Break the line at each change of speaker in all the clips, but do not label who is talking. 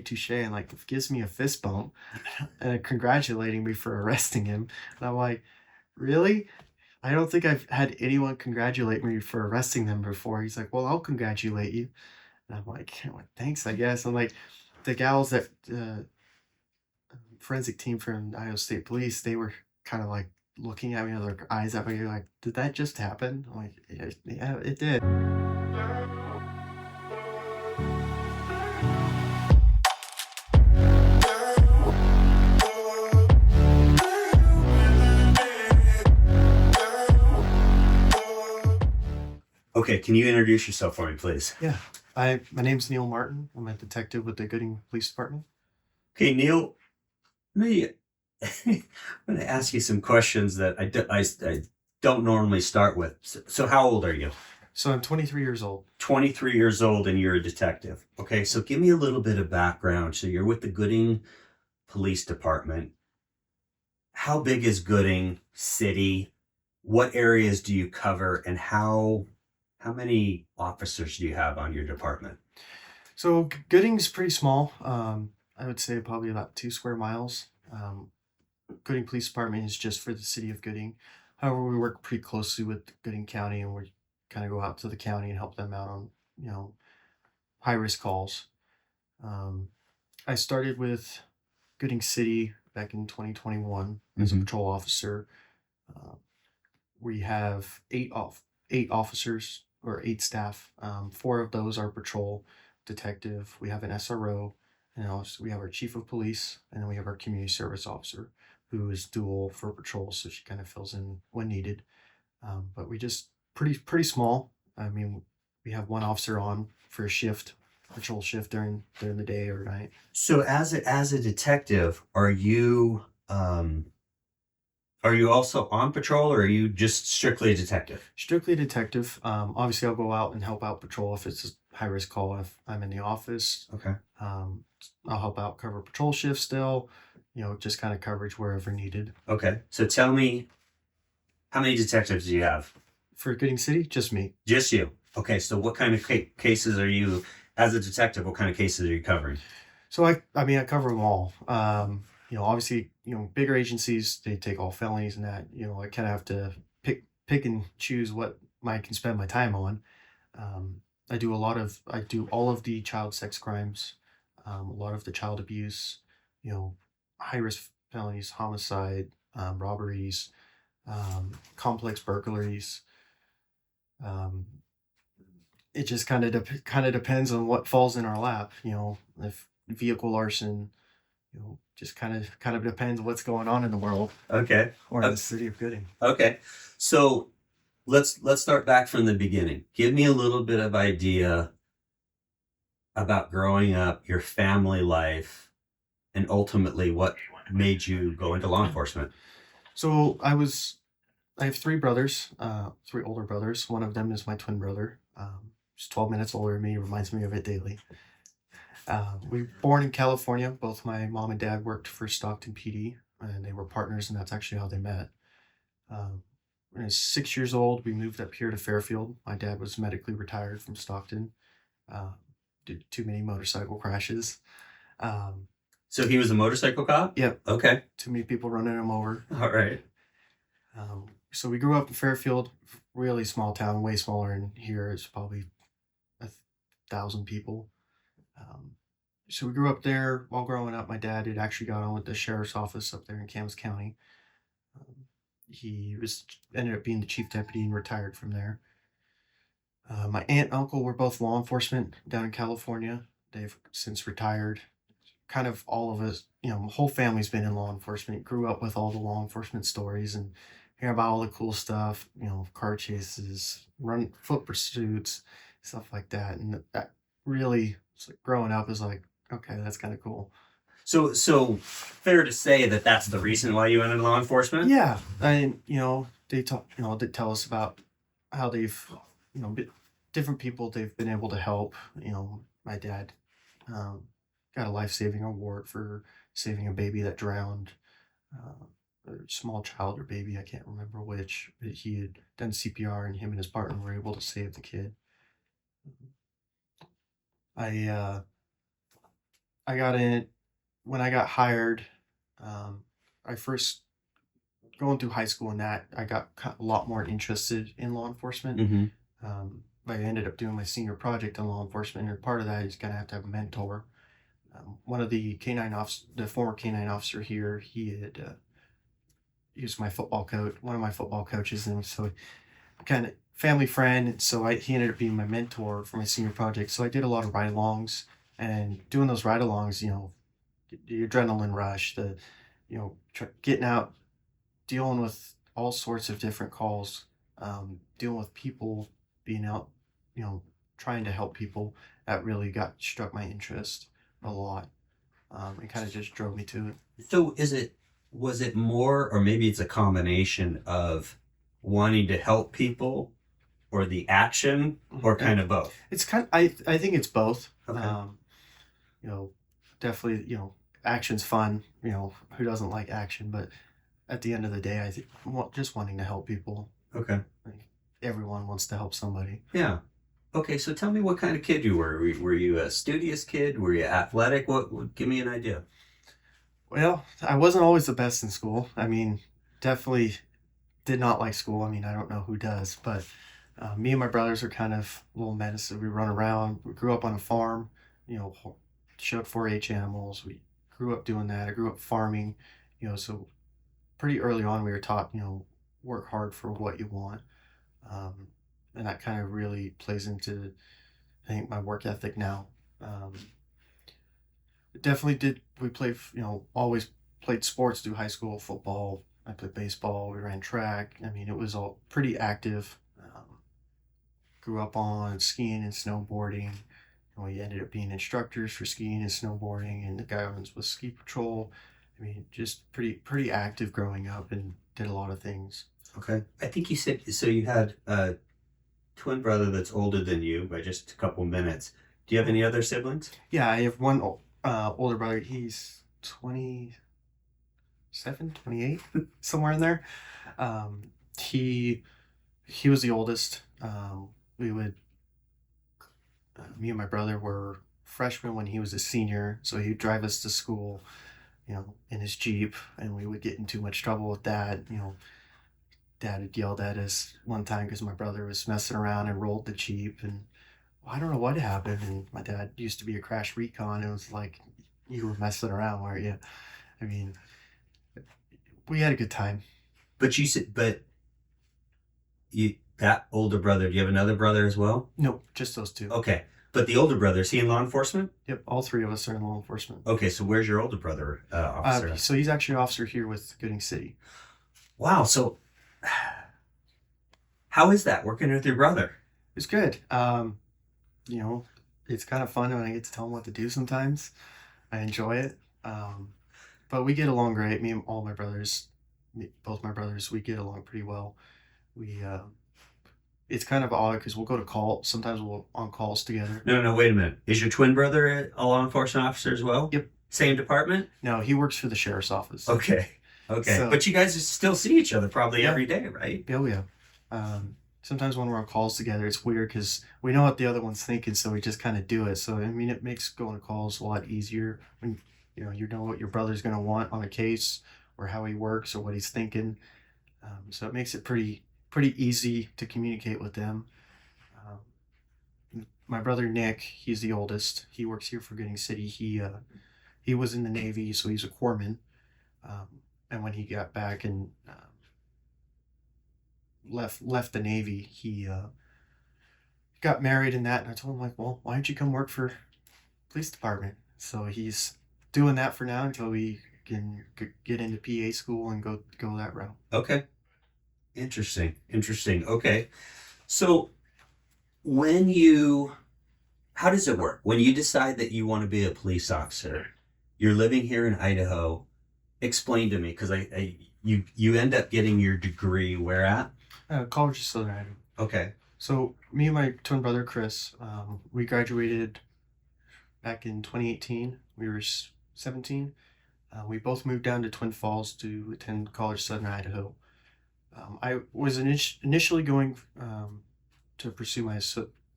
touche, and like gives me a fist bump and congratulating me for arresting him. And I'm like, really? I don't think I've had anyone congratulate me for arresting them before. He's like, well, I'll congratulate you. And I'm like, thanks, I guess. I'm like, the gals that forensic team from Iowa State Police, they were kind of like looking at me with their eyes up, and you're like, did that just happen? I'm like, yeah, yeah, it did.
Okay, can you introduce yourself for me, please?
Yeah. My name's Neil Martin. I'm a detective with the Gooding Police Department.
Okay, Neil, let me, I'm going to ask you some questions that I don't normally start with. So how old are you?
So I'm 23 years old.
23 years old and you're a detective. Okay, so give me a little bit of background. So you're with the Gooding Police Department. How big is Gooding City? What areas do you cover, and how many officers do you have on your department?
So Gooding's pretty small. I would say probably about 2 square miles. Gooding Police Department is just for the city of Gooding. However, we work pretty closely with Gooding County, and we kind of go out to the county and help them out on, high risk calls. Um, I started with Gooding City back in 2021 as a patrol officer. Uh, we have eight officers or eight staff. Four of those are patrol, detective. We have an SRO, and also we have our chief of police, and then we have our community service officer, who is dual for patrol, so she kind of fills in when needed. But we just pretty small. I mean, we have one officer on for a shift, patrol shift during the day or night.
So as a detective, are you also on patrol, or are you just strictly a detective?
Strictly detective. Obviously, I'll go out and help out patrol if it's a high risk call. If I'm in the office,
Okay.
um, I'll help out cover patrol shift still. Just kind of coverage wherever needed.
Okay. So tell me, how many detectives do you have?
For Gooding City, just me.
Just you. Okay. So what kind of cases are you, as a detective, what kind of cases are you covering?
So I mean, I cover them all. Obviously, bigger agencies, they take all felonies and that. I kind of have to pick and choose what I can spend my time on. I do all of the child sex crimes, a lot of the child abuse, high risk felonies, homicide, robberies, complex burglaries. Um, it just kind of depends on what falls in our lap. If vehicle arson, just kind of depends what's going on in the world
Okay.
or in the city of Gooding.
Okay. So let's start back from the beginning. Give me a little bit of idea about growing up, your family life, and ultimately what made you go into law enforcement.
So I have three brothers, three older brothers. One of them is my twin brother. He's 12 minutes older than me. Reminds me of it daily. We were born in California. Both my mom and dad worked for Stockton PD, and they were partners, and that's actually how they met. When I was 6 years old, we moved up here to Fairfield. My dad was medically retired from Stockton due to too many motorcycle crashes. Um,
So he was a motorcycle cop?
yep,
Okay.
too many people running him over.
All right.
So we grew up in Fairfield, really small town, way smaller than here. It's probably 1,000 people. Um, so we grew up there. While growing up, my dad had actually got on with the sheriff's office up there in Camas County. He was ended up being the chief deputy and retired from there. My aunt and uncle were both law enforcement down in California. They've since retired. Kind of all of us, my whole family's been in law enforcement. Grew up with all the law enforcement stories and hear about all the cool stuff, car chases, run foot pursuits, stuff like that. And that really, growing up, is like, okay, that's kind of cool.
So fair to say that that's the reason why you went into law enforcement?
Yeah, and they tell us about how they've, different people they've been able to help. My dad um, got a life-saving award for saving a baby that drowned. A small child or baby, I can't remember which, but he had done CPR and him and his partner were able to save the kid. I I got in when I got hired. Um, I first going through high school and that I got a lot more interested in law enforcement.
Mm-hmm.
I ended up doing my senior project in law enforcement, and part of that is gonna have to have a mentor. One of the the former canine officer here, he was my football coach, one of my football coaches, and so kind of family friend. And so he ended up being my mentor for my senior project. So I did a lot of ride-alongs, and doing those ride-alongs, the adrenaline rush, getting out, dealing with all sorts of different calls, dealing with people, being out, you know, trying to help people. That really got struck my interest a lot. It kind of just drove me to it.
So was it more, or maybe it's a combination of wanting to help people or the action, or
It,
kind of both?
it's kind. I think it's both.
Okay.
You know, definitely. Action's fun. Who doesn't like action? But at the end of the day, I think just wanting to help people.
Okay.
Like, everyone wants to help somebody.
Yeah. Okay, so tell me what kind of kid you were. Were you a studious kid? Were you athletic? Give me an idea.
Well, I wasn't always the best in school. I mean, definitely did not like school. I mean, I don't know who does, but me and my brothers are kind of little menaces. We run around. We grew up on a farm, you know, showed 4-H animals. We grew up doing that. I grew up farming, so pretty early on we were taught, work hard for what you want. Um, and that kind of really plays into, I think, my work ethic now. Um, Definitely did. We played, always played sports through high school, football. I played baseball. We ran track. I mean, it was all pretty active. Grew up on skiing and snowboarding. And we ended up being instructors for skiing and snowboarding, and the guy was with ski patrol. I mean, just pretty active growing up, and did a lot of things.
Okay. I think you said so. You had a twin brother that's older than you by just a couple minutes. Do you have any other siblings?
Yeah, I have one older brother. He's 27, 28, somewhere in there. Um, he he was the oldest. We would Me and my brother were freshmen when he was a senior, so he'd drive us to school, in his Jeep, and we would get in too much trouble with that. Dad had yelled at us one time because my brother was messing around and rolled the Jeep, and I don't know what happened. And my dad used to be a crash recon. It was like, you were messing around, weren't you? I mean, we had a good time.
But you said, but you that older brother. Do you have another brother as well?
Nope, just those two.
Okay, but the older brother, is he in law enforcement?
Yep, all three of us are in law enforcement.
Okay, so where's your older brother, officer?
So he's actually an officer here with Gooding City.
Wow. So how is that working with your brother?
It's good. You know, it's kind of fun when I get to tell him what to do sometimes. I enjoy it. But we get along great. Me and all my brothers, both my brothers, we get along pretty well. We It's kind of odd because we'll go to call. Sometimes we'll on calls together.
No, no, wait a minute. Is your twin brother a law enforcement officer as well?
Yep.
Same department?
No, he works for the sheriff's office.
Okay. Okay.
So,
But you guys still see each other probably
yeah,
every day, right?
yeah, yeah. Sometimes when we're on calls together, it's weird because we know what the other one's thinking, so we just kind of do it. So I mean, it makes going to calls a lot easier when you know what your brother's gonna want on a case, or how he works, or what he's thinking. So it makes it pretty easy to communicate with them. My brother Nick, he's the oldest. He works here for Gooding City. He was in the Navy, so he's a corpsman. And when he got back and left the Navy, he got married and that. And I told him, like, well, why don't you come work for police department? So he's doing that for now until we can get into PA school and go that route.
Okay. Interesting. Interesting. Okay. So when you, how does it work? When you decide that you want to be a police officer, you're living here in Idaho. Explain to me, because you end up getting your degree where at?
College of Southern Idaho.
Okay.
So me and my twin brother Chris, we graduated back in 2018. We were 17. We both moved down to Twin Falls to attend College of Southern Idaho. I was initially going to pursue my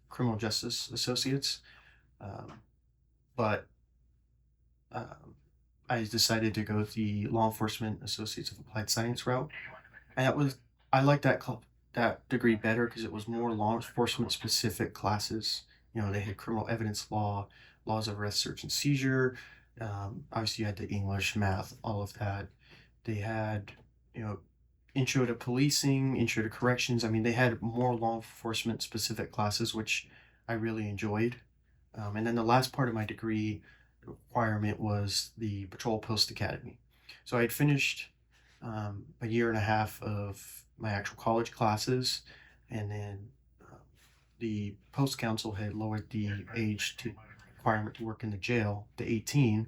criminal justice associates, but I decided to go the Law Enforcement Associates of Applied Science route, and I liked that degree better because it was more law enforcement specific classes. You know, they had criminal evidence law, laws of arrest, search, and seizure. Obviously, you had the English, math, all of that. They had, you know, intro to policing, intro to corrections. I mean, they had more law enforcement specific classes, which I really enjoyed. And then the last part of my degree requirement was the Patrol Post Academy. So I had finished a year and a half of my actual college classes, and then the Post Council had lowered the age to requirement to work in the jail to 18.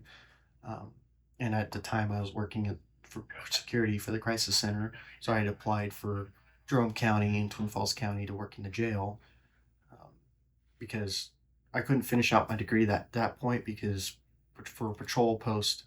Um, and at the time, I was working for security for the crisis center, so I had applied for Jerome County and Twin Falls County to work in the jail, um, because I couldn't finish out my degree that point because for a patrol post,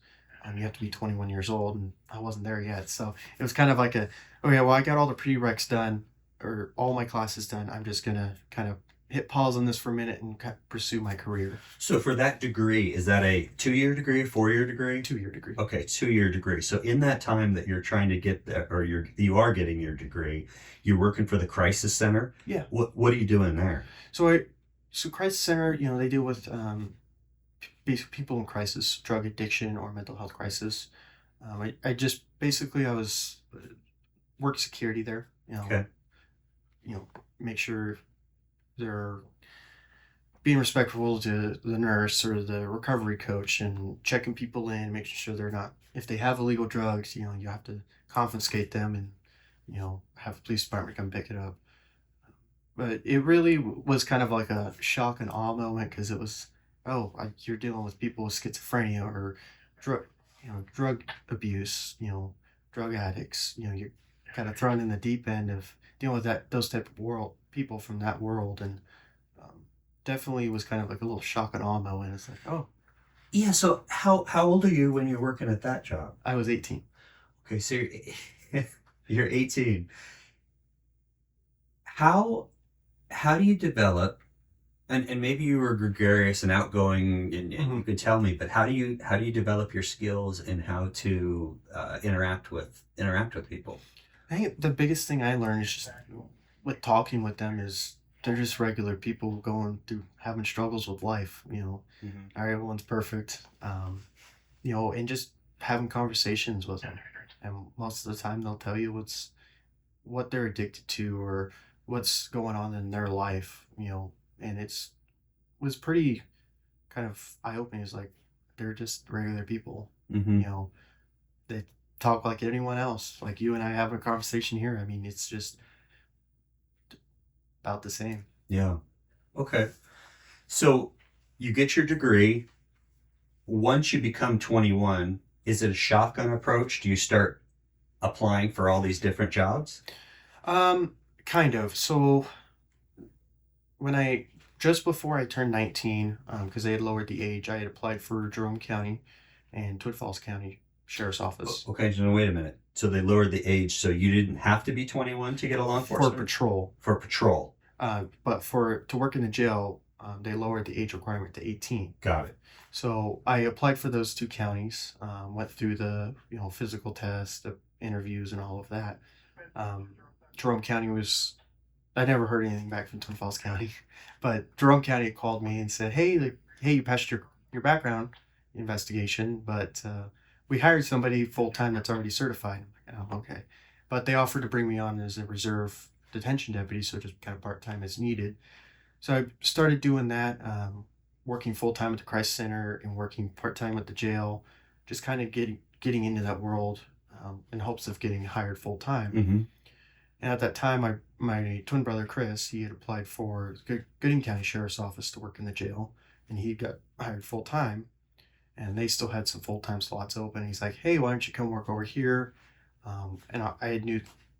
you have to be 21 years old, and I wasn't there yet. So it was kind of like a, okay, well, I got all the prereqs done or all my classes done. I'm just gonna kind of hit pause on this for a minute and pursue my career.
So for that degree, is that a 2-year degree, a 4-year degree?
2-year degree.
Okay, 2-year degree. So in that time that you're trying to get that, or you are getting your degree, you're working for the crisis center.
Yeah.
What are you doing there?
So crisis center, you know, they deal with people in crisis, drug addiction or mental health crisis. I just basically I was work security there.
Okay.
You know, make sure they're being respectful to the nurse or the recovery coach and checking people in, making sure they're not, if they have illegal drugs, you know, you have to confiscate them and, you know, have the police department come pick it up. But it really was kind of like a shock and awe moment because it was, oh, you're dealing with people with schizophrenia or drug, drug abuse, drug addicts. You know, you're kind of thrown in the deep end of dealing with those type of world people from that world, and um, definitely was kind of like a little shock and awe moment. It's like, oh,
Yeah. So how old are you when you're working at that job?
I was 18.
Okay, so you're 18. How how do you develop, and maybe you were gregarious and outgoing, and you
Mhm.
could tell me, but how do you develop your skills in how to interact with people?
I think the biggest thing I learned is just with talking with them is they're just regular people going through having struggles with life.
Hmm.
Not everyone's perfect. And just having conversations with them. And most of the time, they'll tell you what they're addicted to or what's going on in their life. And was pretty kind of eye opening. It's like they're just regular people.
Hmm.
You know, they talk like anyone else. Like you and I having a conversation here. I mean, it's just about the same.
Yeah. Okay. So you get your degree. Once you become 21, is it a shotgun approach? Do you start applying for all these different jobs?
Kind of. So when I just before I turned 19, because they had lowered the age, I had applied for Jerome County and Twin Falls County Sheriff's Office
Okay, so wait a minute. So they lowered the age, so you didn't have to be 21 to get a law
for
enforcement?
patrol.
For patrol.
But for to work in the jail, they lowered the age requirement to 18.
Got it.
So I applied for those two counties, went through the physical test, the interviews, and all of that. Um, Jerome County was, I never heard anything back from Twin Falls County, but Jerome County called me and said, "Hey, hey, you passed your background investigation, but we hired somebody full time that's already certified." I'm like, "Oh, okay," but they offered to bring me on as a reserve detention deputy, so just kind of part time as needed. So I started doing that, working full time at the crisis center and working part time at the jail, just kind of getting into that world, in hopes of getting hired full time.
Hmm.
And at that time, my twin brother Chris, he had applied for Gooding County Sheriff's Office to work in the jail, and he got hired full time. And they still had some full time slots open. He's like, "Hey, why don't you come work over here?" And I had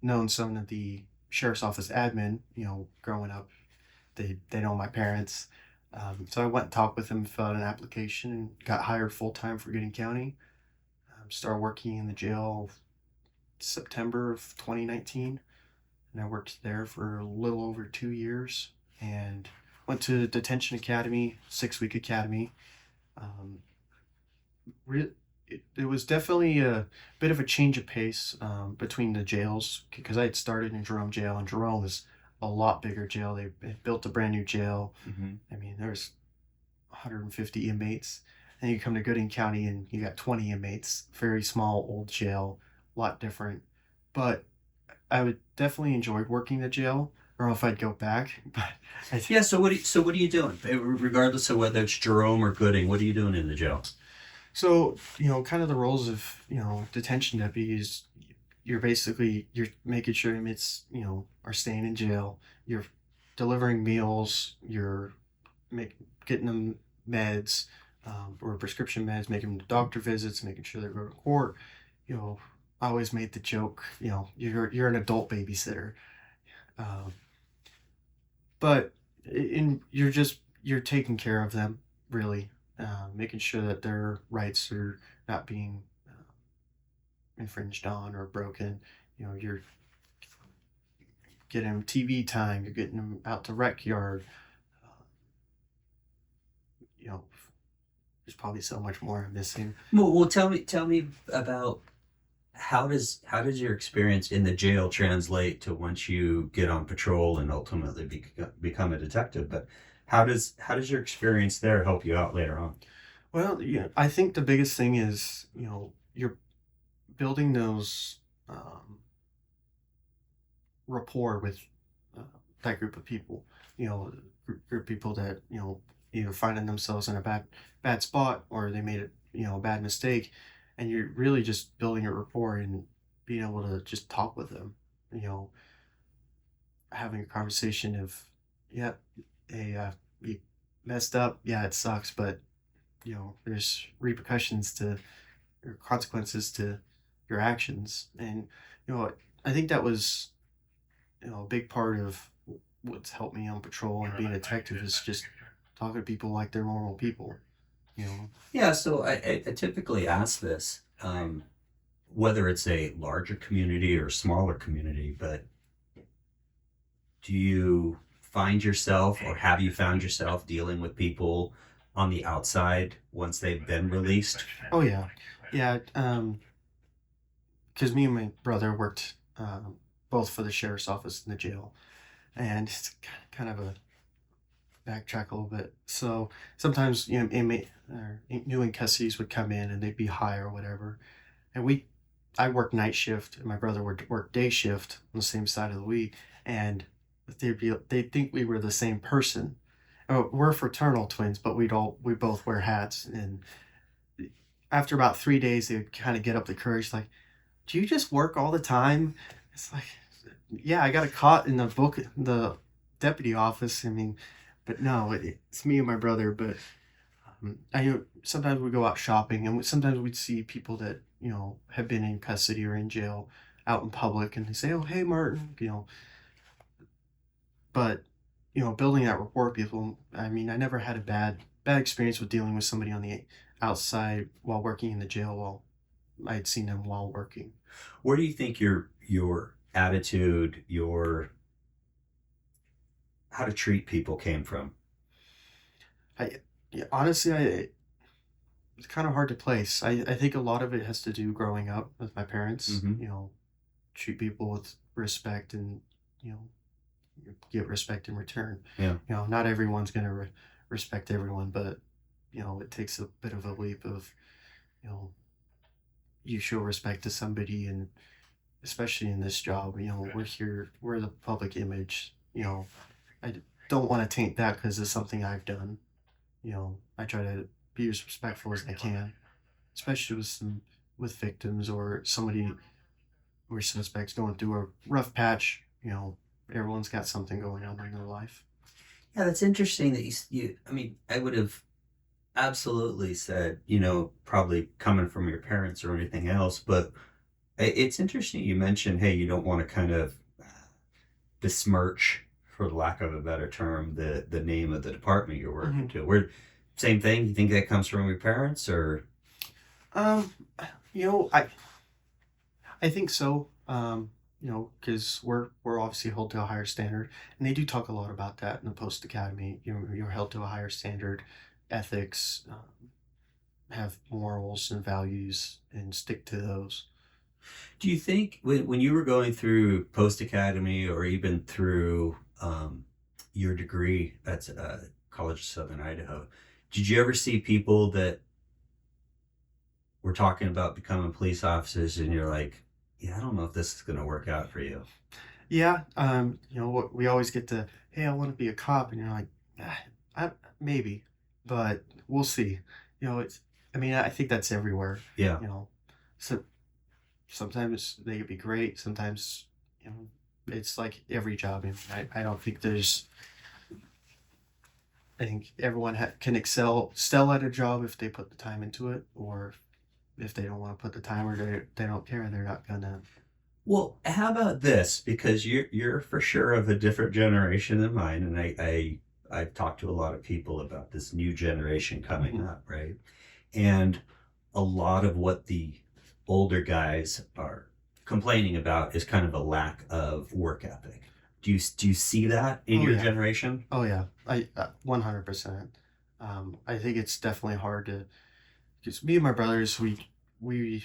known some of the sheriff's office admin, growing up. They know my parents. So I went and talked with him, filled out an application, and got hired full time for Gooding County. Started working in the jail September of 2019, and I worked there for a little over 2 years, and went to detention academy, 6-week academy. Um, re- it was definitely a bit of a change of pace between the jails because I had started in Jerome jail, and Jerome was a lot bigger jail. They built a brand new jail.
Hmm.
I mean, there's 150 inmates. And you come to Gooding County and you got 20 inmates. Very small, old jail, a lot different. But I would definitely enjoy working the jail. I don't know if I'd go back, but I,
Yeah. So what are you doing? Regardless of whether it's Jerome or Gooding, what are you doing in the jail?
so kind of the roles of detention deputies. You're making sure inmates are staying in jail. You're delivering meals. You're getting them meds, or prescription meds, making them to doctor visits, making sure they go to court. You know, I always made the joke. You're an adult babysitter, um, but you're taking care of them really, making sure that their rights are not being infringed on or broken. You're getting them TV time. You're getting them out to rec yard. Uh, you know, there's probably so much more I'm missing.
Well, tell me about how does your experience in the jail translate to once you get on patrol and ultimately become a detective? But how does your experience there help you out later on?
Well, yeah, I think the biggest thing is, you're building those rapport with uh, that group of people. Group of people that either finding themselves in a bad spot or they made a bad mistake, and you're really just building a rapport and being able to just talk with them. You know, having a conversation of, yeah, hey, you messed up. Yeah, it sucks, but there's repercussions to or consequences to your actions. And I think that was a big part of what's helped me on patrol and being a detective is just talking to people like they're normal people. you know
Yeah, so I typically ask this, whether it's a larger community or smaller community, but do you find yourself or have you found yourself dealing with people on the outside once they've been released?
oh yeah, yeah, because me and my brother worked both for the sheriff's office and the jail, and it's kind of a backtrack a little bit. So sometimes inmate or new in custodies would come in and they'd be high or whatever, and I worked night shift and my brother would work day shift on the same side of the week, and they'd think we were the same person. Oh, we're fraternal twins, but we both wear hats, and after about 3 days, they would kind of get up the courage, like, "Do you just work all the time?" It's like, "Yeah, I got a cot in the deputy office." I mean, but no, it's me and my brother. But I sometimes we go out shopping, and sometimes we'd see people that have been in custody or in jail out in public, and they say, "Oh, hey, Martin," But building that rapport with people. I mean, I never had a bad experience with dealing with somebody on the outside while working in the jail. While I had seen them while working.
Where do you think your attitude, your how to treat people came from?
I Yeah, honestly, it's kind of hard to place. I think a lot of it has to do growing up with my parents.
Hmm.
Treat people with respect, and you know you get respect in return.
Yeah.
Not everyone's gonna respect everyone, but it takes a bit of a leap of you know you show respect to somebody, and especially in this job, we're the public image. I don't want to taint that because it's something I've done. I try to be as respectful as I can, especially with victims or somebody or suspects going through a rough patch. Everyone's got something going on in their life.
Yeah, that's interesting that I mean, I would have absolutely said, probably coming from your parents or anything else, but it's interesting you mentioned, hey, you don't want to kind of besmirch, for the lack of a better term, the name of the department you're working
hmm
to. Where same thing, you think that comes from your parents or
Um, you know, I I think so. Because we're obviously held to a higher standard, and they do talk a lot about that in the post academy. You're held to a higher standard, ethics. have morals and values and stick to those.
Do you think when you were going through post academy or even through your degree at College of Southern Idaho, did you ever see people that were talking about becoming police officers and you're like, yeah, I don't know if this is going to work out for you?
Yeah, we always get to, hey, I want to be a cop, and you're like, ah, maybe, but we'll see. It's. I mean, I think that's everywhere.
Yeah.
You know, so sometimes they could be great. Sometimes, you know, it's like every job. I don't think there's. I think everyone can excel at a job if they put the time into it, or if they don't want to put the time, or they don't care, they're not gonna.
Well, how about this? Because you're for sure of a different generation than mine, and I've talked to a lot of people about this new generation coming
Mhm.
up, right? And a lot of what the older guys are complaining about is kind of a lack of work ethic. Do you see that in
Oh
your
yeah.
generation?
Oh yeah. I 100%. I think it's definitely hard to because me and my brothers we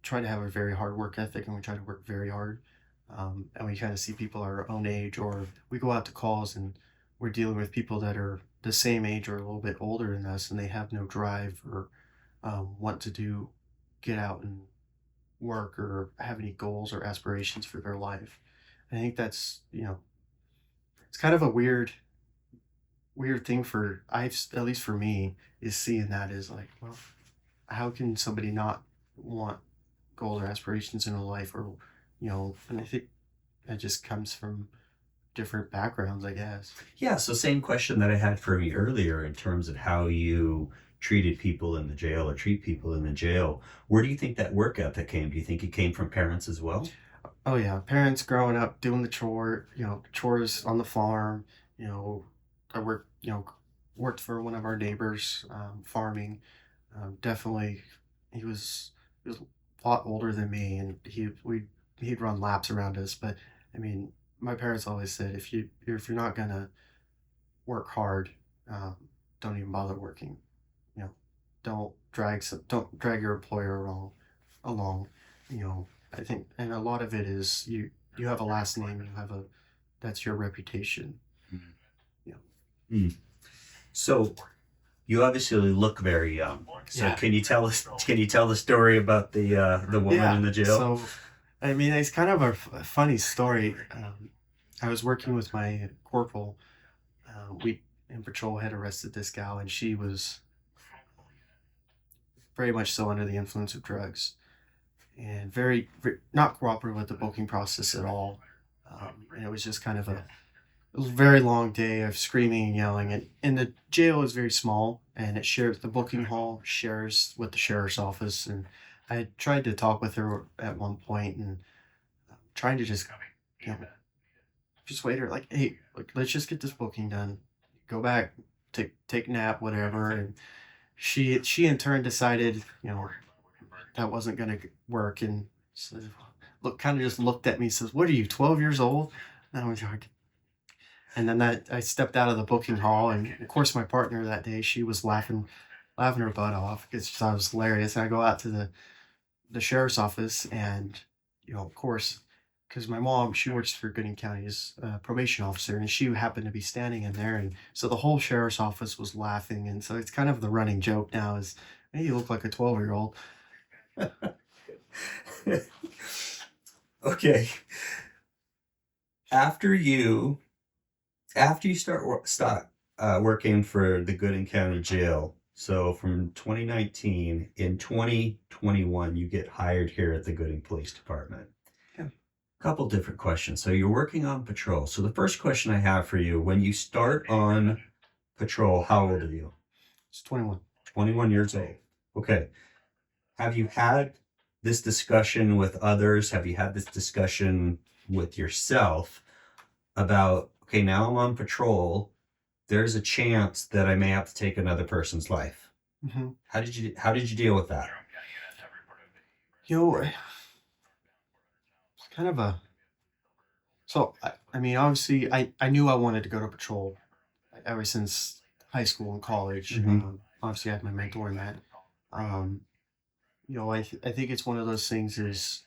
try to have a very hard work ethic and we try to work very hard. And we kind of see people our own age or we go out to calls and we're dealing with people that are the same age or a little bit older than us and they have no drive or want to get out and work or have any goals or aspirations for their life. I think that's it's kind of a weird thing for at least for me is seeing that is like, well, how can somebody not want goals or aspirations in a life or and I think that just comes from different backgrounds, I guess.
Yeah, so same question that I had for you earlier in terms of how you treated people in the jail or treat people in the jail. Where do you think that work ethic came? Do you think it came from parents as well?
Oh yeah, parents growing up doing the chores on the farm. I worked for one of our neighbors, farming. Definitely, he was a lot older than me, and he'd run laps around us. But I mean, my parents always said if you're not gonna work hard, um, don't even bother working. You know, don't drag your employer along. I think, and a lot of it is you have a last name, you have a that's your reputation. You know.
Mm. So you obviously look very young. So
Yeah.
can you tell the story about the woman
Yeah.
in the jail?
So, I mean, it's kind of a funny story. I was working with my corporal. We in patrol had arrested this gal, and she was very much so under the influence of drugs and not cooperative with the booking process at all. And it was just kind of a very long day of screaming and yelling. And the jail is very small, and the booking hall shares with the sheriff's office. And I tried to talk with her at one point and trying to you know, just wait her like, hey, like, let's just get this booking done. Go back, take a nap, whatever. And she in turn decided, that wasn't gonna work, and so, kind of just looked at me, says, "What are you, 12 years old?" And I was like, and then that I stepped out of the booking hall, and of course my partner that day, she was laughing her butt off because she thought it was hilarious. And I go out to the sheriff's office, and of course, because my mom she works for Gooding County as a probation officer, and she happened to be standing in there, and so the whole sheriff's office was laughing, and so it's kind of the running joke now is, hey, you look like a 12-year-old.
Okay. After you after you start working for the Gooding County Jail, so from 2019 in 2021 you get hired here at the Gooding Police Department.
Yeah,
Couple different questions. So you're working on patrol. So the first question I have for you, when you start on patrol, how old are you?
it's 21.
21 years old. Okay. Have you had this discussion with others? Have you had this discussion with yourself about, okay, now I'm on patrol. There's a chance that I may have to take another person's life.
Hmm.
How did you deal with that?
It's kind of a so I mean obviously I knew I wanted to go to patrol ever since high school and college.
Mm-hmm.
Obviously I had my mentor in that. Um, I think it's one of those things is,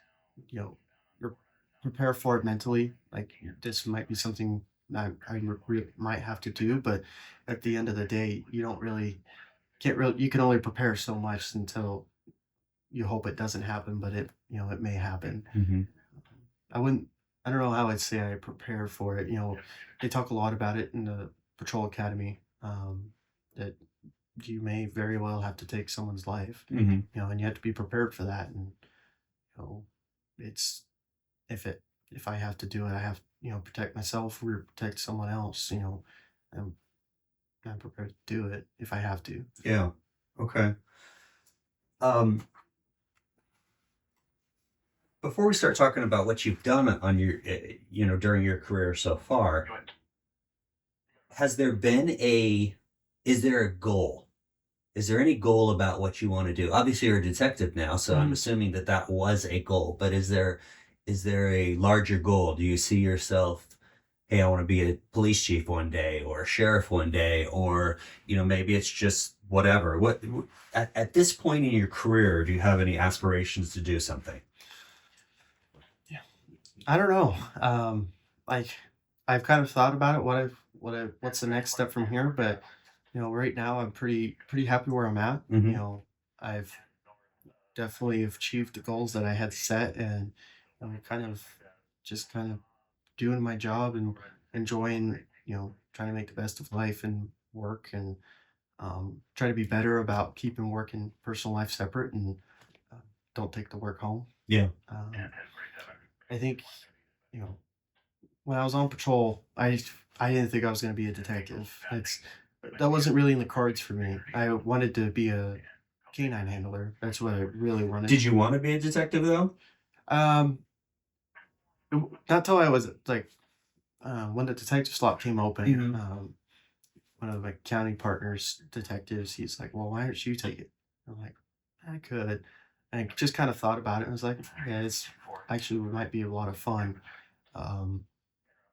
you know, you're prepare for it mentally. Like this might be something that might have to do, but at the end of the day, you don't really can't really you can only prepare so much until you hope it doesn't happen, but it may happen.
Hmm.
I wouldn't I don't know how I'd say I prepare for it. They talk a lot about it in the patrol academy, that you may very well have to take someone's life,
Hmm.
and you have to be prepared for that. And know, it's if it if I have to do it, I have protect myself or protect someone else. I'm I'm prepared to do it if I have to.
Yeah. Okay. Um, Before we start talking about what you've done on your, during your career so far, has there been is there a goal? Is there any goal about what you want to do? Obviously, you're a detective now, so I'm
Mhm.
assuming that that was a goal. But is there a larger goal? Do you see yourself, hey, I want to be a police chief one day, or a sheriff one day, or maybe it's just whatever. At this point in your career, do you have any aspirations to do something?
Yeah, I don't know. Like I've kind of thought about it. What's the next step from here? But right now I'm pretty happy where I'm at.
Hmm.
I've definitely achieved the goals that I had set, and I'm kind of doing my job and enjoying, trying to make the best of life and work, and try to be better about keeping work and personal life separate, and uh, don't take the work home.
Yeah.
Um, I think, you know, when I was on patrol, I didn't think I was going to be a detective. That wasn't really in the cards for me. I wanted to be a canine handler. That's what I really wanted.
Did you want to be a detective though?
Um, not till I was like when the detective slot came open.
Hmm.
One of my county partners, detectives, he's like, "Well, why don't you take it?" I'm like, "I could." And I just kind of thought about it and was like, "Yeah, it's actually it might be a lot of fun." Um,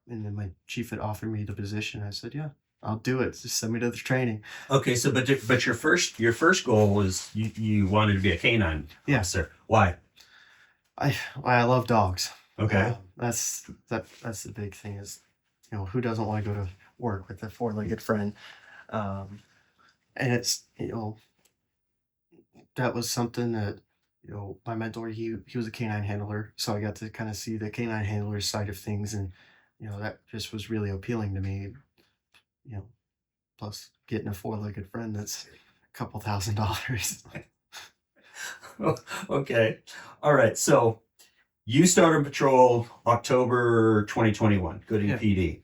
and then my chief had offered me the position. I said, "Yeah, I'll do it. Just send me to the training."
Okay, so but your first goal was you wanted to be a canine
Yeah,
officer. Why?
I love dogs.
Okay.
That's the big thing is, who doesn't want to go to work with a four-legged friend? Um, and it's that was something that my mentor he was a canine handler, so I got to kind of see the canine handler side of things, and that just was really appealing to me. you know Plus getting a four-legged friend that's a couple $1,000s.
Okay. All right. So you started patrol October 2021, Gooding
Yeah.
PD.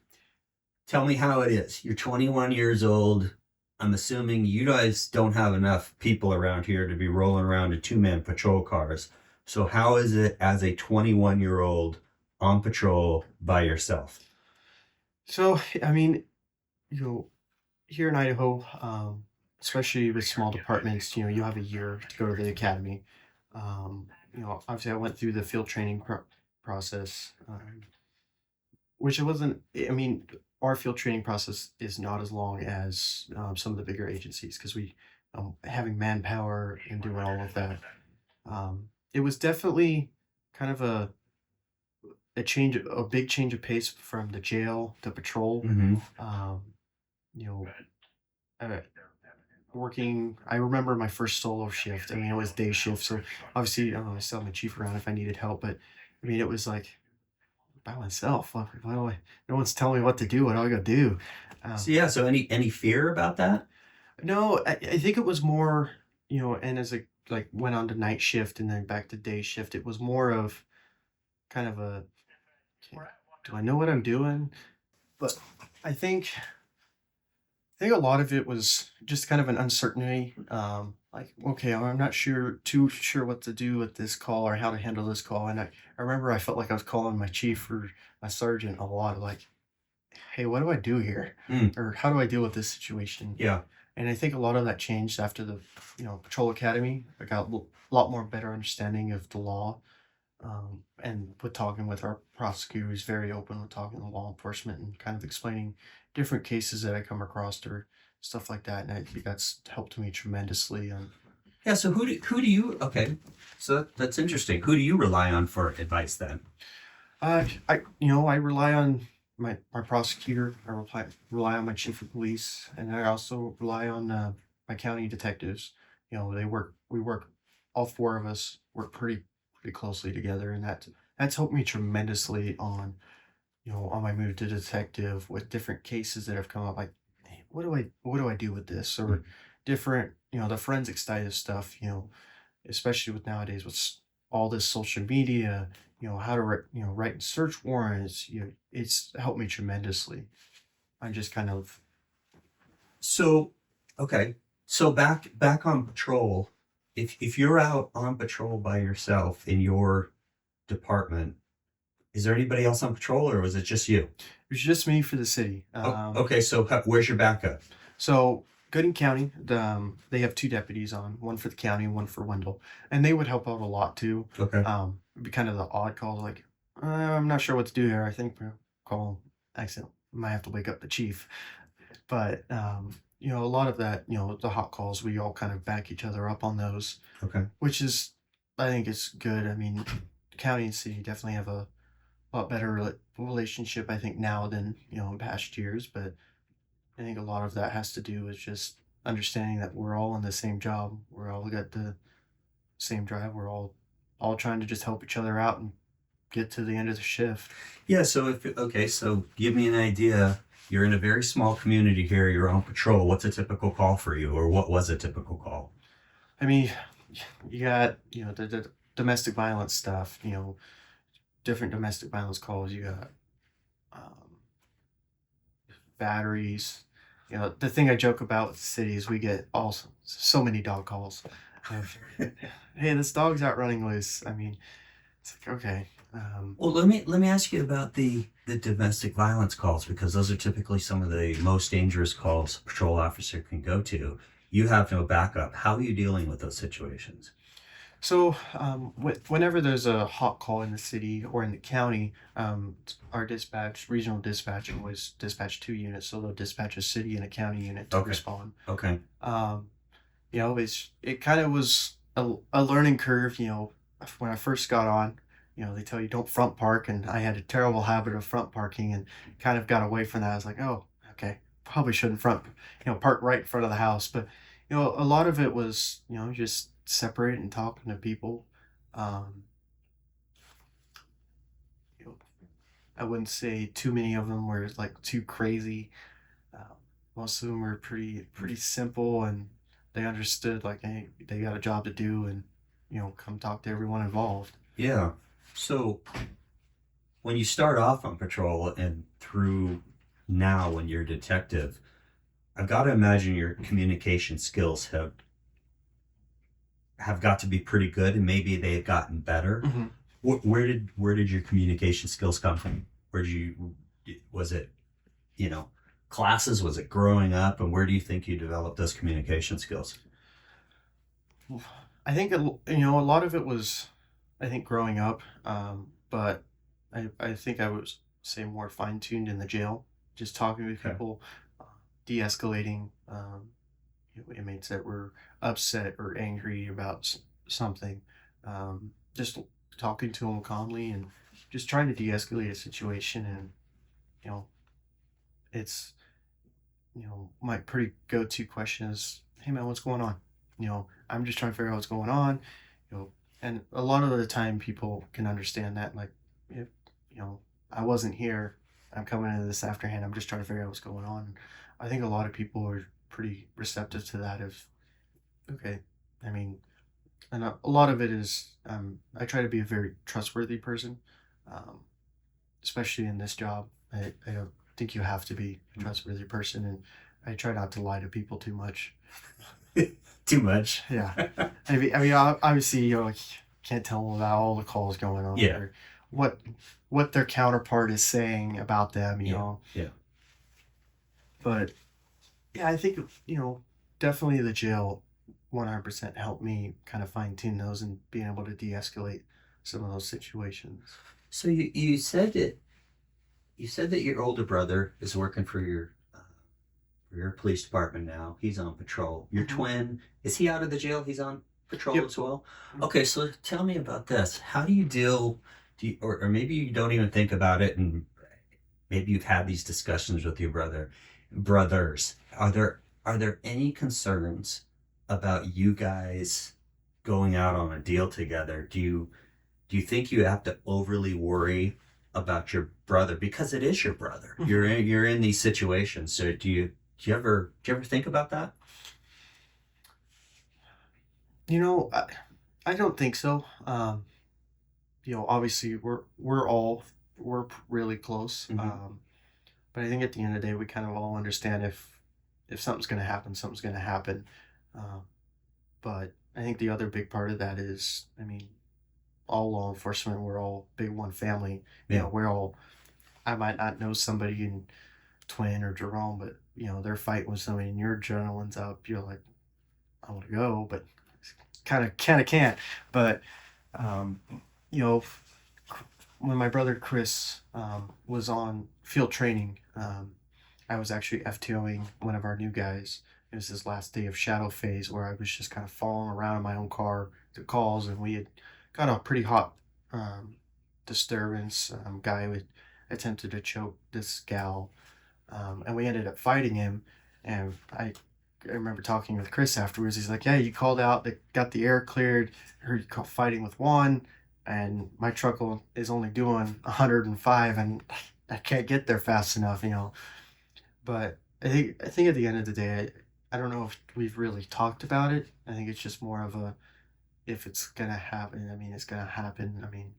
Tell me how it is. You're 21 years old. I'm assuming you guys don't have enough people around here to be rolling around in two-man patrol cars. So how is it as a 21-year-old on patrol by yourself?
So I mean, you know here in Idaho, especially with small departments, you have a year to go to the academy. Obviously I went through the field training process, which it wasn't. I mean, our field training process is not as long as some of the bigger agencies because we having manpower and doing all of that. It was definitely kind of a big change of pace from the jail to patrol.
Mm-hmm.
Um, you know, uh, Working. I remember my first solo shift. I mean, it was day shift, so obviously, I still had my chief around if I needed help. But I mean, it was like by myself. Why do I? No one's telling me what to do. What do I go do?
So
Um,
yeah, so any fear about that?
no, I think it was more, and as I like went on to night shift and then back to day shift, it was more of kind of okay, do I know what I'm doing? But I think a lot of it was just kind of an uncertainty. Like, okay, I'm not too sure what to do with this call or how to handle this call. And I remember I felt like I was calling my chief or my sergeant a lot, like, hey, what do I do here?
Mm,
Or how do I deal with this situation?
yeah.
And I think a lot of that changed after the, patrol academy. I got a lot more better understanding of the law. And with talking with our prosecutor, he's very open with talking to law enforcement and kind of explaining different cases that I come across or stuff like that. And I think that's helped me tremendously.
Yeah. So who do you? Okay. So that's interesting. Who do you rely on for advice then?
I rely on my prosecutor. I rely on my chief of police, and I also rely on my county detectives. We work, all four of us work pretty closely together, and that's helped me tremendously on on my move to detective with different cases that have come up. Like, hey, what do I do with this, or
Mm.
different the forensic side of stuff. Especially with nowadays with all this social media, how to write search warrants. It's helped me tremendously. I'm just kind of
So okay. So back on patrol. If you're out on patrol by yourself in your department, is there anybody else on patrol, or was it just you?
it's just me for the city.
Oh, okay. So where's your backup?
So Gooding County, they have two deputies on, one for the county and one for Wendell, and they would help out a lot too.
Okay.
It'd be kind of the odd calls, like I'm not sure what to do here. I think we'll call accident. Might have to wake up the chief. But a lot of that, the hot calls, we all kind of back each other up on those,
Okay.
which is, I think, it's good. I mean, county and city definitely have a lot better relationship, I think, now than in past years. But I think a lot of that has to do with just understanding that we're all in the same job. We're all got the same drive. We're all trying to just help each other out and get to the end of the shift.
Yeah. So so give me an idea. You're in a very small community here. You're on patrol. What's a typical call for you, or what was a typical call?
I mean, you got the domestic violence stuff. Different domestic violence calls. You got um, batteries. The thing I joke about with the city is we get also so many dog calls. Of, hey, this dog's out running loose. I mean, it's like, okay.
Well, let me ask you about the domestic violence calls, because those are typically some of the most dangerous calls a patrol officer can go to. You have no backup. How are you dealing with those situations?
So, whenever there's a hot call in the city or in the county, our regional dispatch, always dispatch two units. So they'll dispatch a city and a county unit to
Okay.
respond.
Okay.
Um, it kind of was a learning curve. When I first got on, they tell you don't front park, and I had a terrible habit of front parking, and kind of got away from that. I was like, oh, okay, probably shouldn't park right in front of the house. But a lot of it was just separating and talking to people. Um, you know, I wouldn't say too many of them were like too crazy. Uh, Most of them were pretty simple, and they understood, like, hey, they got a job to do, and come talk to everyone involved.
Yeah. So when you start off on patrol and through now when you're a detective, I've got to imagine your communication skills have got to be pretty good, and maybe they've gotten better.
Hmm.
Where did your communication skills come from? Where did you Was it you know classes? Was it growing up? And where do you think you developed those communication skills?
I think a lot of it was, I think, growing up, but I think I was say more fine tuned in the jail, just talking with
Okay.
people, uh, de-escalating inmates that were upset or angry about something, just talking to them calmly and just trying to de-escalate a situation. And you know it's my pretty go-to question is, hey man, what's going on? I'm just trying to figure out what's going on. And a lot of the time people can understand that, like, if you know I wasn't here, I'm coming into this afterhand, I'm just trying to figure out what's going on. I think a lot of people are pretty receptive to that. If okay, I mean, and a lot of it is, I try to be a very trustworthy person, um, especially in this job. I don't think you have to be a trustworthy person, and I try not to lie to people too much.
Too much.
Yeah, I mean, obviously, like, can't tell them about all the calls going on,
Yeah.
or what what their counterpart is saying about them.
Yeah. Yeah.
But yeah, I think definitely the jail 100% helped me kind of fine tune those and being able to de-escalate some of those situations.
So you said that your older brother is working for your police department now. He's on patrol. Your
Mhm.
twin, is he out of the jail he's on? patrol
Yep.
as well? Okay, so tell me about this. How do you deal? Or maybe you don't even think about it, and maybe you've had these discussions with your brothers. Are there any concerns about you guys going out on a deal together? Do you think you have to overly worry about your brother because it is your brother? You're
Mhm.
in these situations. So do you ever think about that?
You know, I don't think so. Obviously we're really close.
Hmm.
But I think at the end of the day, we kind of all understand if something's going to happen, something's going to happen. Um, but I think the other big part of that is, I mean, all law enforcement, we're all big one family.
Yeah.
We're all. I might not know somebody in Twin or Jerome, but they're fighting with somebody, and your adrenaline's up. You're like, I want to go, but kind of can't. But um, you know, when my brother Chris was on field training, I was actually FTOing one of our new guys. It was his last day of shadow phase where I was just kind of following around in my own car to calls, and we had got a pretty hot um, disturbance. Guy who had attempted to choke this gal, and we ended up fighting him. And I remember talking with Chris afterwards. He's like, "Yeah, you called out. They got the air cleared. Heard you fighting with one, and my truck is only doing 105, and I can't get there fast enough." But I think at the end of the day, I don't know if we've really talked about it. I think it's just more of a if it's gonna happen. I mean, it's gonna happen. I mean,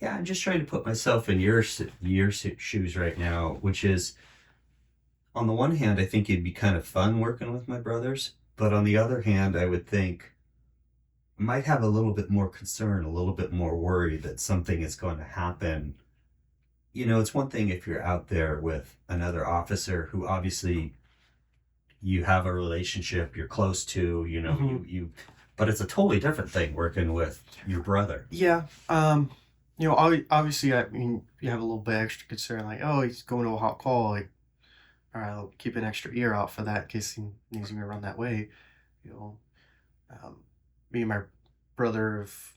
Yeah, I'm just trying to put myself in your shoes right now, which is on the one hand, I think it'd be kind of fun working with my brothers, but on the other hand, I would think I might have a little bit more concern, a little bit more worry that something is going to happen. It's one thing if you're out there with another officer who obviously you have a relationship, you're close to,
mhm.
but it's a totally different thing working with your brother.
Yeah. Obviously, I mean, you have a little bit extra concern, like, oh, he's going to a hot call. Like, all right, I'll keep an extra ear out for that in case he needs me to run that way. You know, um, Me and my brother have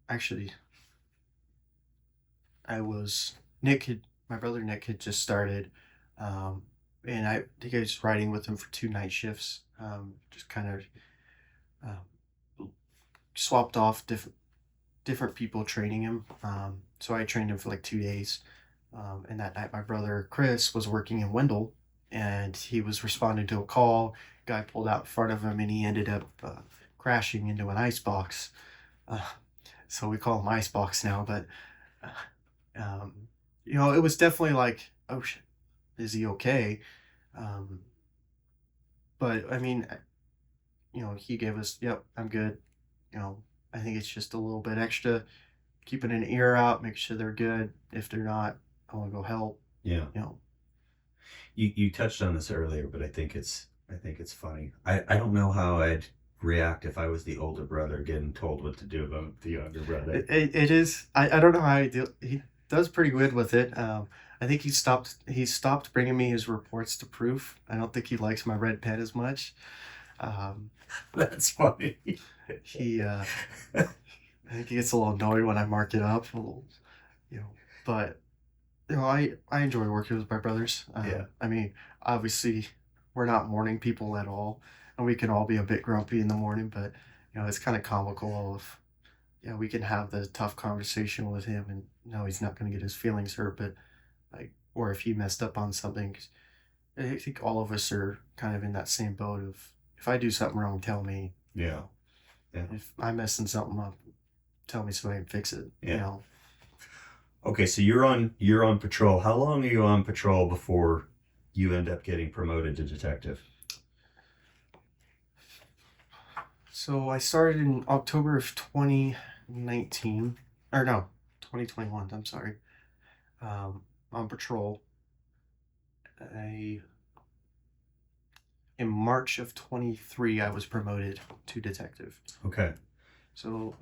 actually, I was Nick had my brother Nick had just started, um, and I think I was riding with him for 2 night shifts. Just kind of swapped off different people training him. So I trained him for like 2 days. And that night, my brother Chris was working in Wendell, and he was responding to a call. Guy pulled out in front of him, and he ended up crashing into an ice box. Uh, so we call him Icebox now. But uh, um, it was definitely like, oh shit, is he okay? Um, but I mean, he gave us, yep, I'm good. You know, I think it's just a little bit extra keeping an ear out, make sure they're good. If they're not, I want to go help.
Yeah.
You know,
You touched on this earlier, but I think it's funny. I don't know how I'd react if I was the older brother getting told what to do about the younger brother.
it is. I don't know how he does pretty good with it. I think he stopped bringing me his reports to proof. I don't think he likes my red pen as much. Um,
That's funny.
he I think he gets a little annoyed when I mark it up. A little, you know, but I enjoy working with my brothers.
Yeah.
I mean, obviously, we're not morning people at all, and we can all be a bit grumpy in the morning. But it's kind of comical of we can have the tough conversation with him, and no, he's not going to get his feelings hurt. But like, or if he messed up on something, 'cause I think all of us are kind of in that same boat of if I do something wrong, tell me.
Yeah. Yeah.
If I'm messing something up, tell me so I can fix it.
Yeah. Okay, so you're on patrol. How long are you on patrol before you end up getting promoted to detective?
So I started in October of 2019, or no, 2021. I'm sorry. On patrol. I In March of 23, I was promoted to detective.
Okay.
So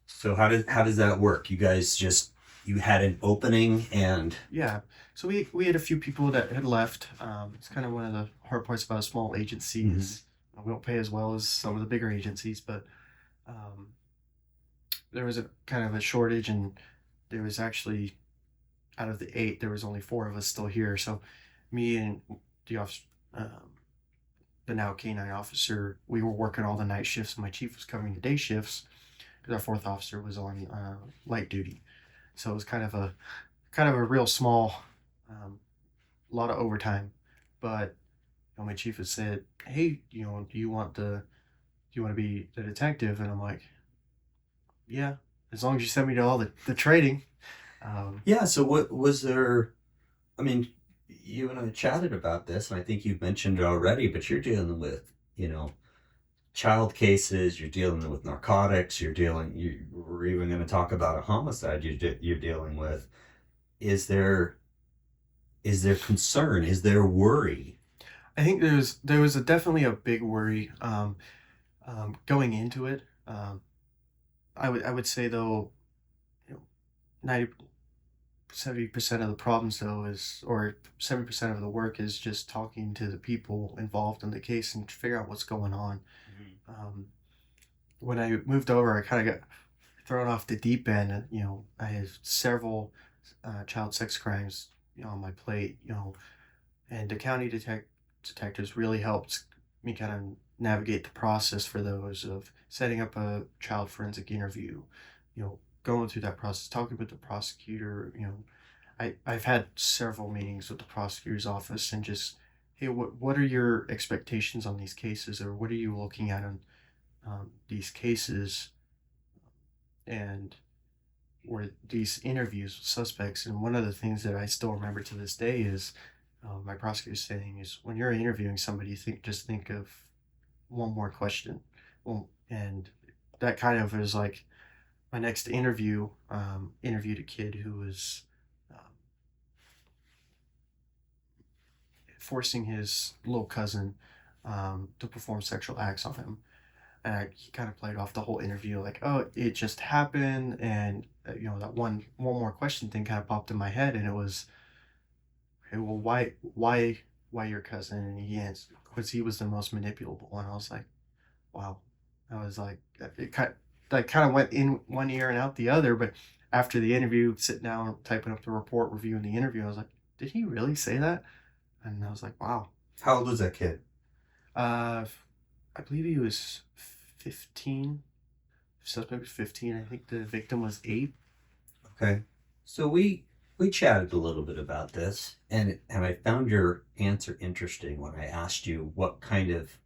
So how does that work? You guys you had an opening and
yeah, so we had a few people that had left. It's kind of one of the hard parts about a small agency
Mhm.
is we don't pay as well as some of the bigger agencies, but Um, there was a kind of a shortage, and there was actually out of the 8, there was only 4 of us still here. So me and the officer, the now canine officer, we were working all the night shifts, and my chief was covering the day shifts because our fourth officer was on light duty. So it was kind of a real small, lot of overtime. But my chief had said, "Hey, do you want to be the detective?" And I'm like, "Yeah, as long as you send me to all the training." Um,
Yeah. So what was there? I mean, you and I chatted about this, and I think you've mentioned it already. But you're dealing with, you know, child cases. You're dealing with narcotics. We're even going to talk about a homicide. You're dealing with. Is there is there concern? Is there worry?
I think there was definitely a big worry going into it. I would say though, 90 70% of the problems though is, or 70% of the work is just talking to the people involved in the case and figure out what's going on.
Mhm.
Um, when I moved over, I kind of got thrown off the deep end. I had several child sex crimes, on my plate. And the county detectives really helped me kind of navigate the process for those of setting up a child forensic interview. Going through that process, talking with the prosecutor. I've had several meetings with the prosecutor's office and just, hey, what are your expectations on these cases, or what are you looking at on these cases, and or these interviews with suspects. And one of the things that I still remember to this day is my prosecutor saying is, when you're interviewing somebody, just think of one more question. Well, and that kind of is like my next interview. Interviewed a kid who was um, forcing his little cousin to perform sexual acts on him. And he kind of played off the whole interview like, "Oh, it just happened." And that one more question thing kind of popped in my head, and it was, "Okay, well, why your cousin?" And he answered, "Because he was the most manipulable." And I was like, "Wow." I was like, it kind of went in one ear and out the other. But after the interview, sitting down, typing up the report, reviewing the interview, I was like, "Did he really say that?" And I was like, "Wow."
How old was that kid?
Uh, I believe he was 15. Suspect was 15. I think the victim was 8.
Okay. So we chatted a little bit about this, and I found your answer interesting when I asked you what kind of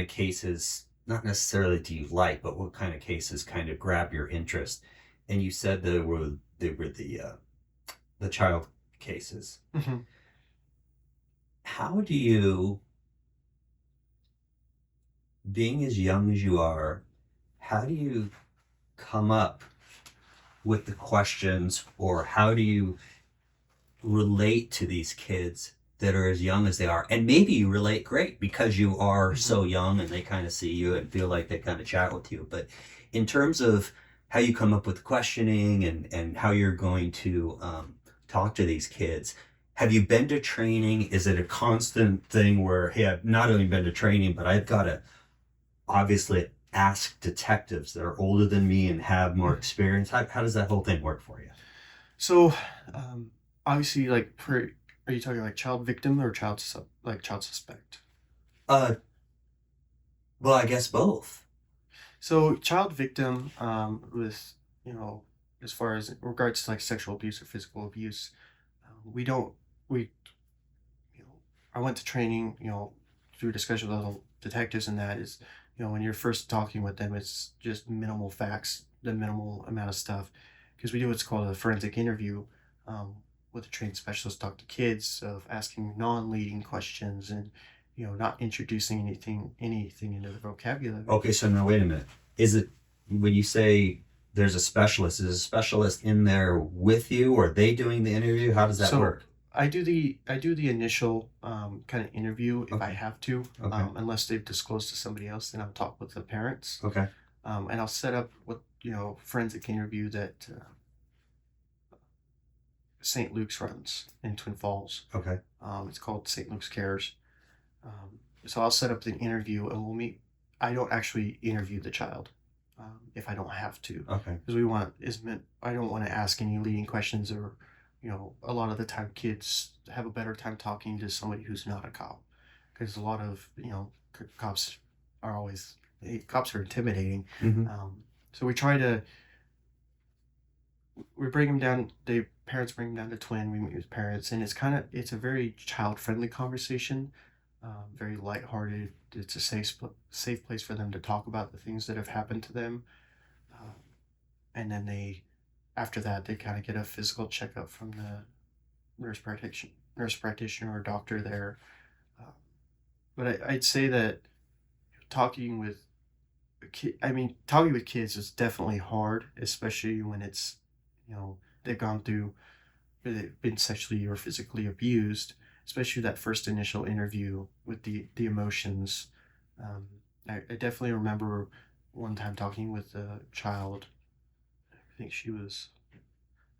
cases, not necessarily do you like, but what kind of cases kind of grab your interest. And you said they were the child cases.
Mhm.
How do you, being as young as you are, how do you come up with the questions, or how do you relate to these kids that are as young as they are? And maybe you relate great because you are
Mhm.
so young and they kind of see you and feel like they kind of chat with you. But in terms of how you come up with questioning and how you're going to talk to these kids, have you been to training? Is it a constant thing where, hey, I've not only been to training, but I've got to obviously ask detectives that are older than me and have more
Mhm.
experience? How does that whole thing work for you?
So, obviously, like, are you talking like child victim or child suspect?
Uh, well, I guess both.
So, child victim, with, you know, as far as in regards to like sexual abuse or physical abuse, we don't, we, you know, I went to training, through discussion with other detectives, and that is, when you're first talking with them, it's just minimal facts, the minimal amount of stuff, because we do what's called a forensic interview, um, with a trained specialist, talk to kids, of asking non-leading questions, and not introducing anything into the vocabulary.
Okay, so now wait a minute. Is it when you say there's a specialist, is a specialist in there with you, or are they doing the interview? How does that
So
work?
I do the initial kind of interview if I
Okay,
have to,
okay,
unless they've disclosed to somebody else. Then I'll talk with the parents,
okay,
and I'll set up what forensic interview that St. Luke's runs in Twin Falls.
okay.
It's called St. Luke's Cares. So I'll set up the interview, and we'll meet. I don't actually interview the child if I don't have to,
Okay.
because we want is meant. I don't want to ask any leading questions, or a lot of the time kids have a better time talking to somebody who's not a cop, because a lot of cops are always cops are intimidating.
Hmm.
Um, so we bring them down. The parents bring them down to Twin. We meet with parents, and it's a very child friendly conversation, very lighthearted. It's a safe place for them to talk about the things that have happened to them, um, and then after that they kind of get a physical checkup from the nurse practitioner or doctor there. Uh, but I'd say that talking with talking with kids is definitely hard, especially when they've gone through they've been sexually or physically abused, especially that first initial interview with the emotions. Um, I definitely remember one time talking with a child. I think she was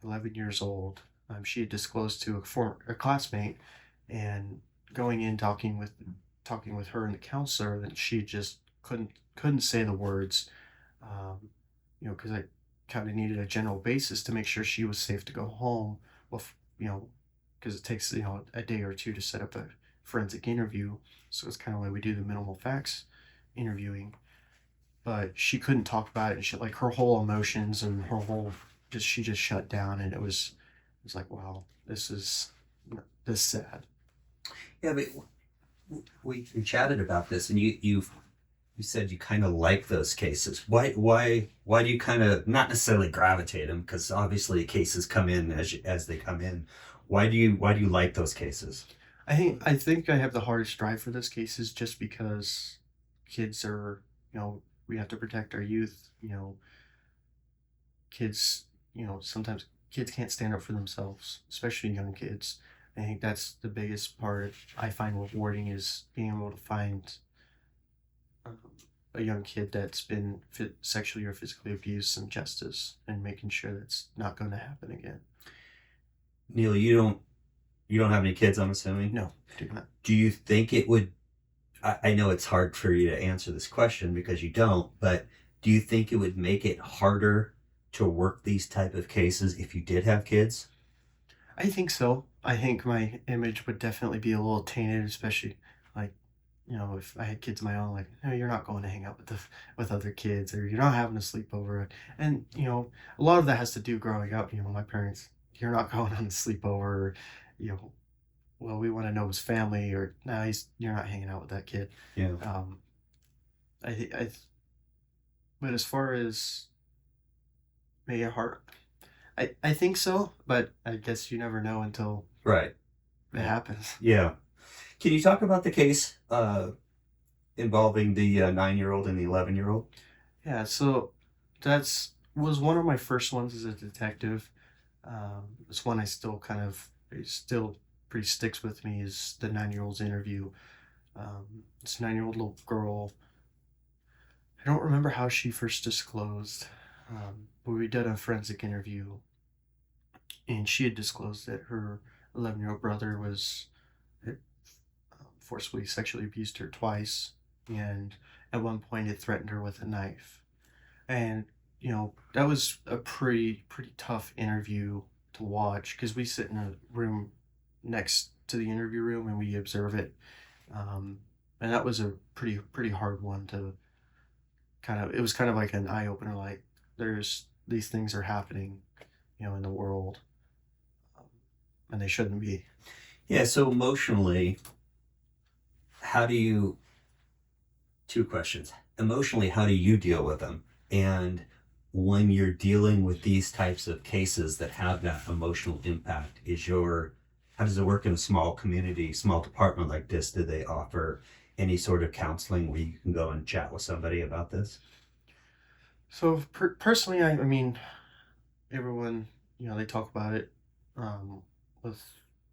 11 years old. She had disclosed to a classmate, and going in talking with her and the counselor, that she just couldn't say the words. Um, because I kind of needed a general basis to make sure she was safe to go home. Well, because it takes a day or two to set up a forensic interview, so it's kind of why we do the minimal facts interviewing. But she couldn't talk about it, and like her whole emotions and her whole she just shut down, and it was like, wow, this sad.
Yeah, but we chatted about this, and you said you kind of like those cases. Why do you kind of not necessarily gravitate them? Because obviously cases come in as they come in. Why do you like those cases?
I think I have the hardest drive for this case is just because kids are, we have to protect our youth. Kids, sometimes kids can't stand up for themselves, especially young kids. I think that's the biggest part I find rewarding is being able to find um, a young kid that's been sexually or physically abused some justice and making sure that's not going to happen again.
Neil, you don't have any kids, I'm assuming.
No, I do not.
Do you think it would? I know it's hard for you to answer this question because you don't, but do you think it would make it harder to work these type of cases if you did have kids?
I think so. I think my image would definitely be a little tainted, especially like if I had kids of my own, like, no, you're not going to hang out with other kids, or you're not having a sleepover. And a lot of that has to do growing up. My parents, you're not going on a sleepover. Or, you know, well, we want to know his family, or no, you're not hanging out with that kid.
Yeah.
Um, I think but as far as maybe a heart, I think so, but I guess you never know until
Right.
it happens.
Yeah. Can you talk about the case involving the 9-year-old and the 11-year-old?
Yeah, so that's was one of my first ones as a detective. It's one I still it still pretty sticks with me is the 9-year old's interview. This 9-year-old little girl. I don't remember how she first disclosed, but we did a forensic interview, and she had disclosed that her 11-year-old brother had, forcibly sexually abused her twice, and at one point had threatened her with a knife. And that was a pretty tough interview to watch, because we sit in a room next to the interview room and we observe it. And that was a pretty hard one to it was kind of like an eye opener, like there's these things are happening in the world, um, and they shouldn't be.
Yeah. So emotionally, how do you? Two questions. Emotionally, how do you deal with them? And when you're dealing with these types of cases that have that emotional impact, how does it work in a small community, small department like this? Do they offer any sort of counseling where you can go and chat with somebody about this?
So personally, I mean, everyone, they talk about it, with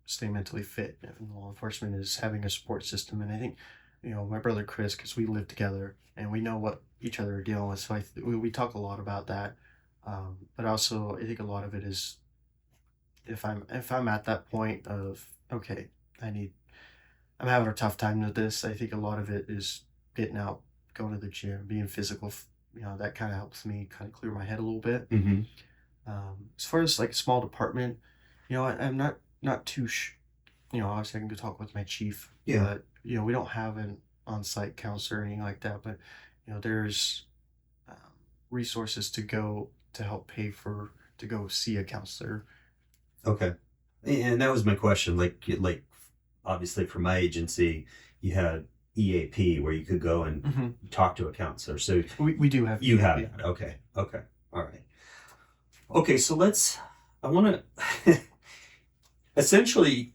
staying mentally fit, and law enforcement is having a support system. And I think, my brother Chris, because we live together and we know what each other are dealing with, so we talk a lot about that. But also, I think a lot of it is if I'm at that point of, okay, I need I'm having a tough time with this. I think a lot of it is getting out, going to the gym, being physical, that kind of helps me kind of clear my head a little bit.
Hmm.
As far as like a small department, I'm not too obviously I can go talk with my chief,
Yeah.
but we don't have an on-site counselor or anything like that. But there's um, resources to go to help pay for to go see a counselor.
Okay. And that was my question. Like obviously for my agency, you had EAP where you could go and
Hmm.
talk to a counselor. So
We do have
you have
EAP.
that. Okay. Okay. All right. Okay. So I want to, essentially,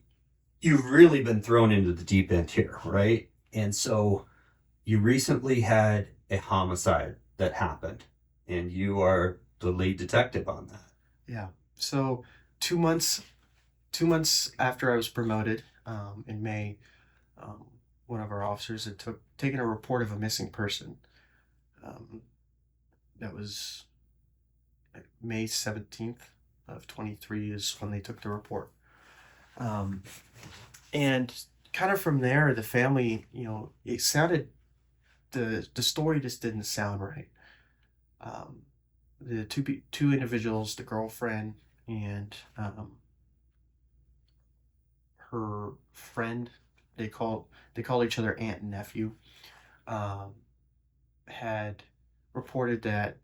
you've really been thrown into the deep end here, right? And so you recently had a homicide that happened, and you are the lead detective on that.
Yeah. So 2 months 2 months after I was promoted, in May, um, one of our officers had taken a report of a missing person. Um, that was May 17th of 23 is when they took the report. Um, and kind of from there, the family, it sounded the story just didn't sound right. Um, the two individuals, the girlfriend and her friend, they call they call each other aunt and nephew, um, had reported that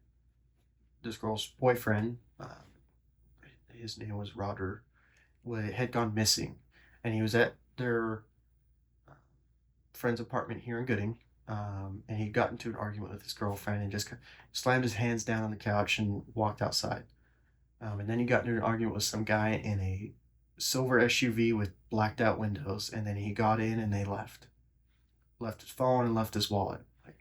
this girl's boyfriend, his name was Roger, had gone missing, and he was at their uh, friend's apartment here in Gooding. And he got into an argument with his girlfriend and just slammed his hands down on the couch and walked outside. And then he got into an argument with some guy in a silver SUV with blacked out windows, and then he got in and they left his phone and left his wallet. Like,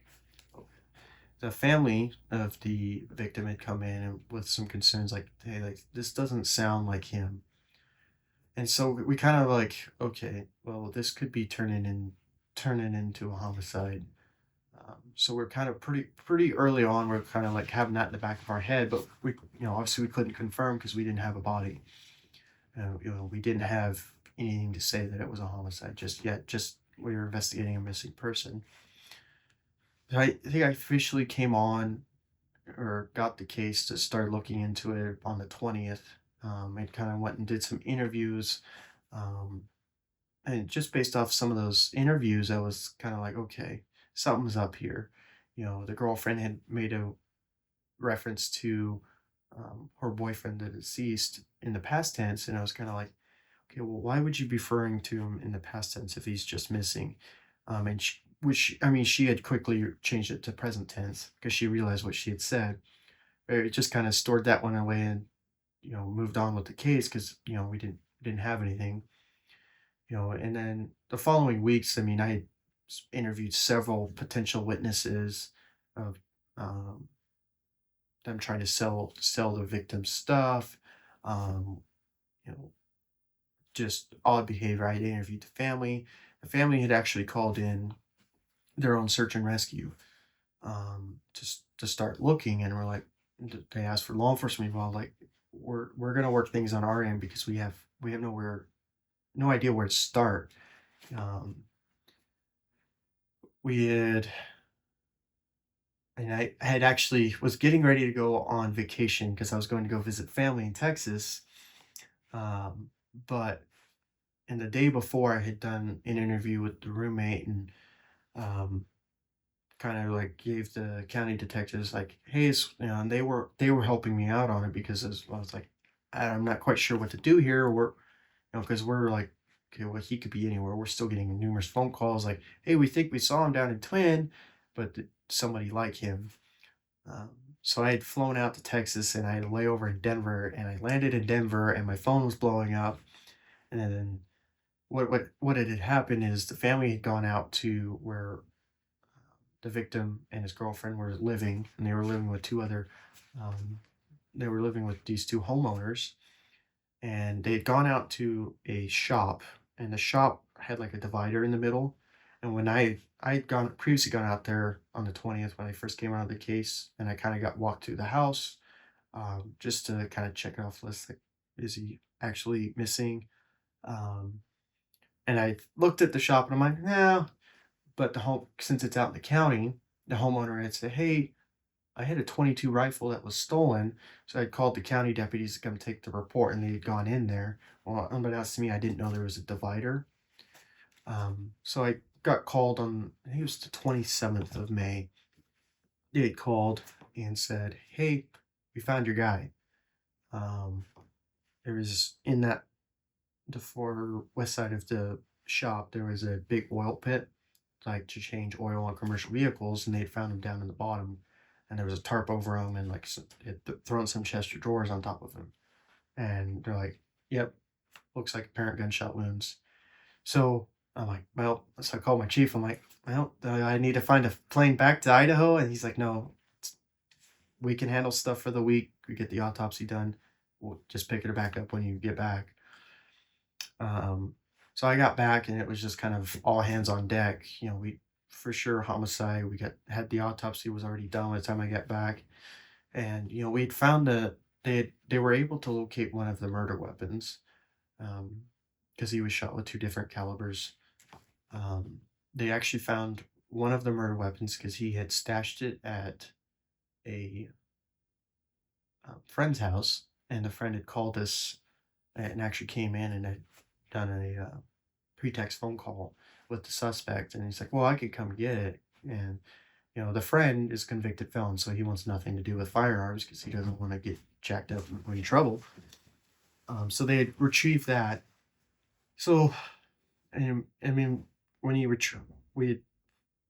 the family of the victim had come in with some concerns, like, hey, like this doesn't sound like him. And so we kind of like, okay, well, this could be turning into a homicide. So we're kind of pretty early on. We're kind of like having that in the back of our head, but we, obviously we couldn't confirm because we didn't have a body. We didn't have anything to say that it was a homicide just yet. Just we were investigating a missing person. So I think I officially came on or got the case to start looking into it on the 20th. And kind of went and did some interviews. Um, and just based off some of those interviews, I was kind of like, okay, something's up here. The girlfriend had made a reference to her boyfriend, the deceased, in the past tense, and I was kind of like, okay, well, why would you be referring to him in the past tense if he's just missing? And which I mean, she had quickly changed it to present tense because she realized what she had said. But it just kind of stored that one away and moved on with the case because we didn't have anything. And then the following weeks, I mean, I had interviewed several potential witnesses of um, them trying to sell the victim's stuff, um, you know, just odd behavior. I had interviewed the family. The family had actually called in their own search and rescue, to start looking, and we're like, they asked for law enforcement involved. Like, we're gonna work things on our end because we have no idea where to start. Um, we had and I had actually was getting ready to go on vacation because I was going to go visit family in Texas. Um, but and the day before, I had done an interview with the roommate and um, kind of like gave the county detectives like, hey, and they were helping me out on it because I was like, I'm not quite sure what to do here. Because we're like, okay, well, he could be anywhere. We're still getting numerous phone calls like, hey, we think we saw him down in Twin, but somebody like him. Um, so I had flown out to Texas and I had a layover in Denver, and I landed in Denver and my phone was blowing up. And then what had happened is the family had gone out to where the victim and his girlfriend were living, and they were living with two other. Um, they were living with these two homeowners, and they had gone out to a shop, and the shop had like a divider in the middle. And when I'd gone previously gone out there on the 20th when I first came out of the case, and I kind of got walked through the house, just to kind of check it off the list. Like, is he actually missing? Um, and I looked at the shop and I'm like, no. But the home, since it's out in the county, the homeowner had said, "Hey, I had a 22 rifle that was stolen." So I called the county deputies to come take the report, and they had gone in there. Well, unbeknownst to me, I didn't know there was a divider. So I got called on, I think it was the 27th of May. They had called and said, "Hey, we found your guy." Um, there was in that the far west side of the shop, there was a big oil pit, like to change oil on commercial vehicles, and they'd found him down in the bottom, and there was a tarp over him, and like thrown some chest of drawers on top of him, and they're like, "Yep, looks like apparent gunshot wounds." So I'm like, "Well," so I called my chief. I'm like, "Well, I need to find a plane back to Idaho," and he's like, "No, we can handle stuff for the week. We get the autopsy done. We'll just pick it back up when you get back." Um, so I got back and it was just kind of all hands on deck. We for sure homicide. We got had the autopsy was already done by the time I got back, and we'd found that they were able to locate one of the murder weapons, because he was shot with two different calibers. Um, they actually found one of the murder weapons because he had stashed it at a friend's house, and the friend had called us and actually came in and had done a pretext phone call with the suspect, and he's like, "Well, I could come get it." And the friend is a convicted felon, so he wants nothing to do with firearms because he doesn't want to get jacked up and in trouble. So they had retrieved that. So, and I mean, when we had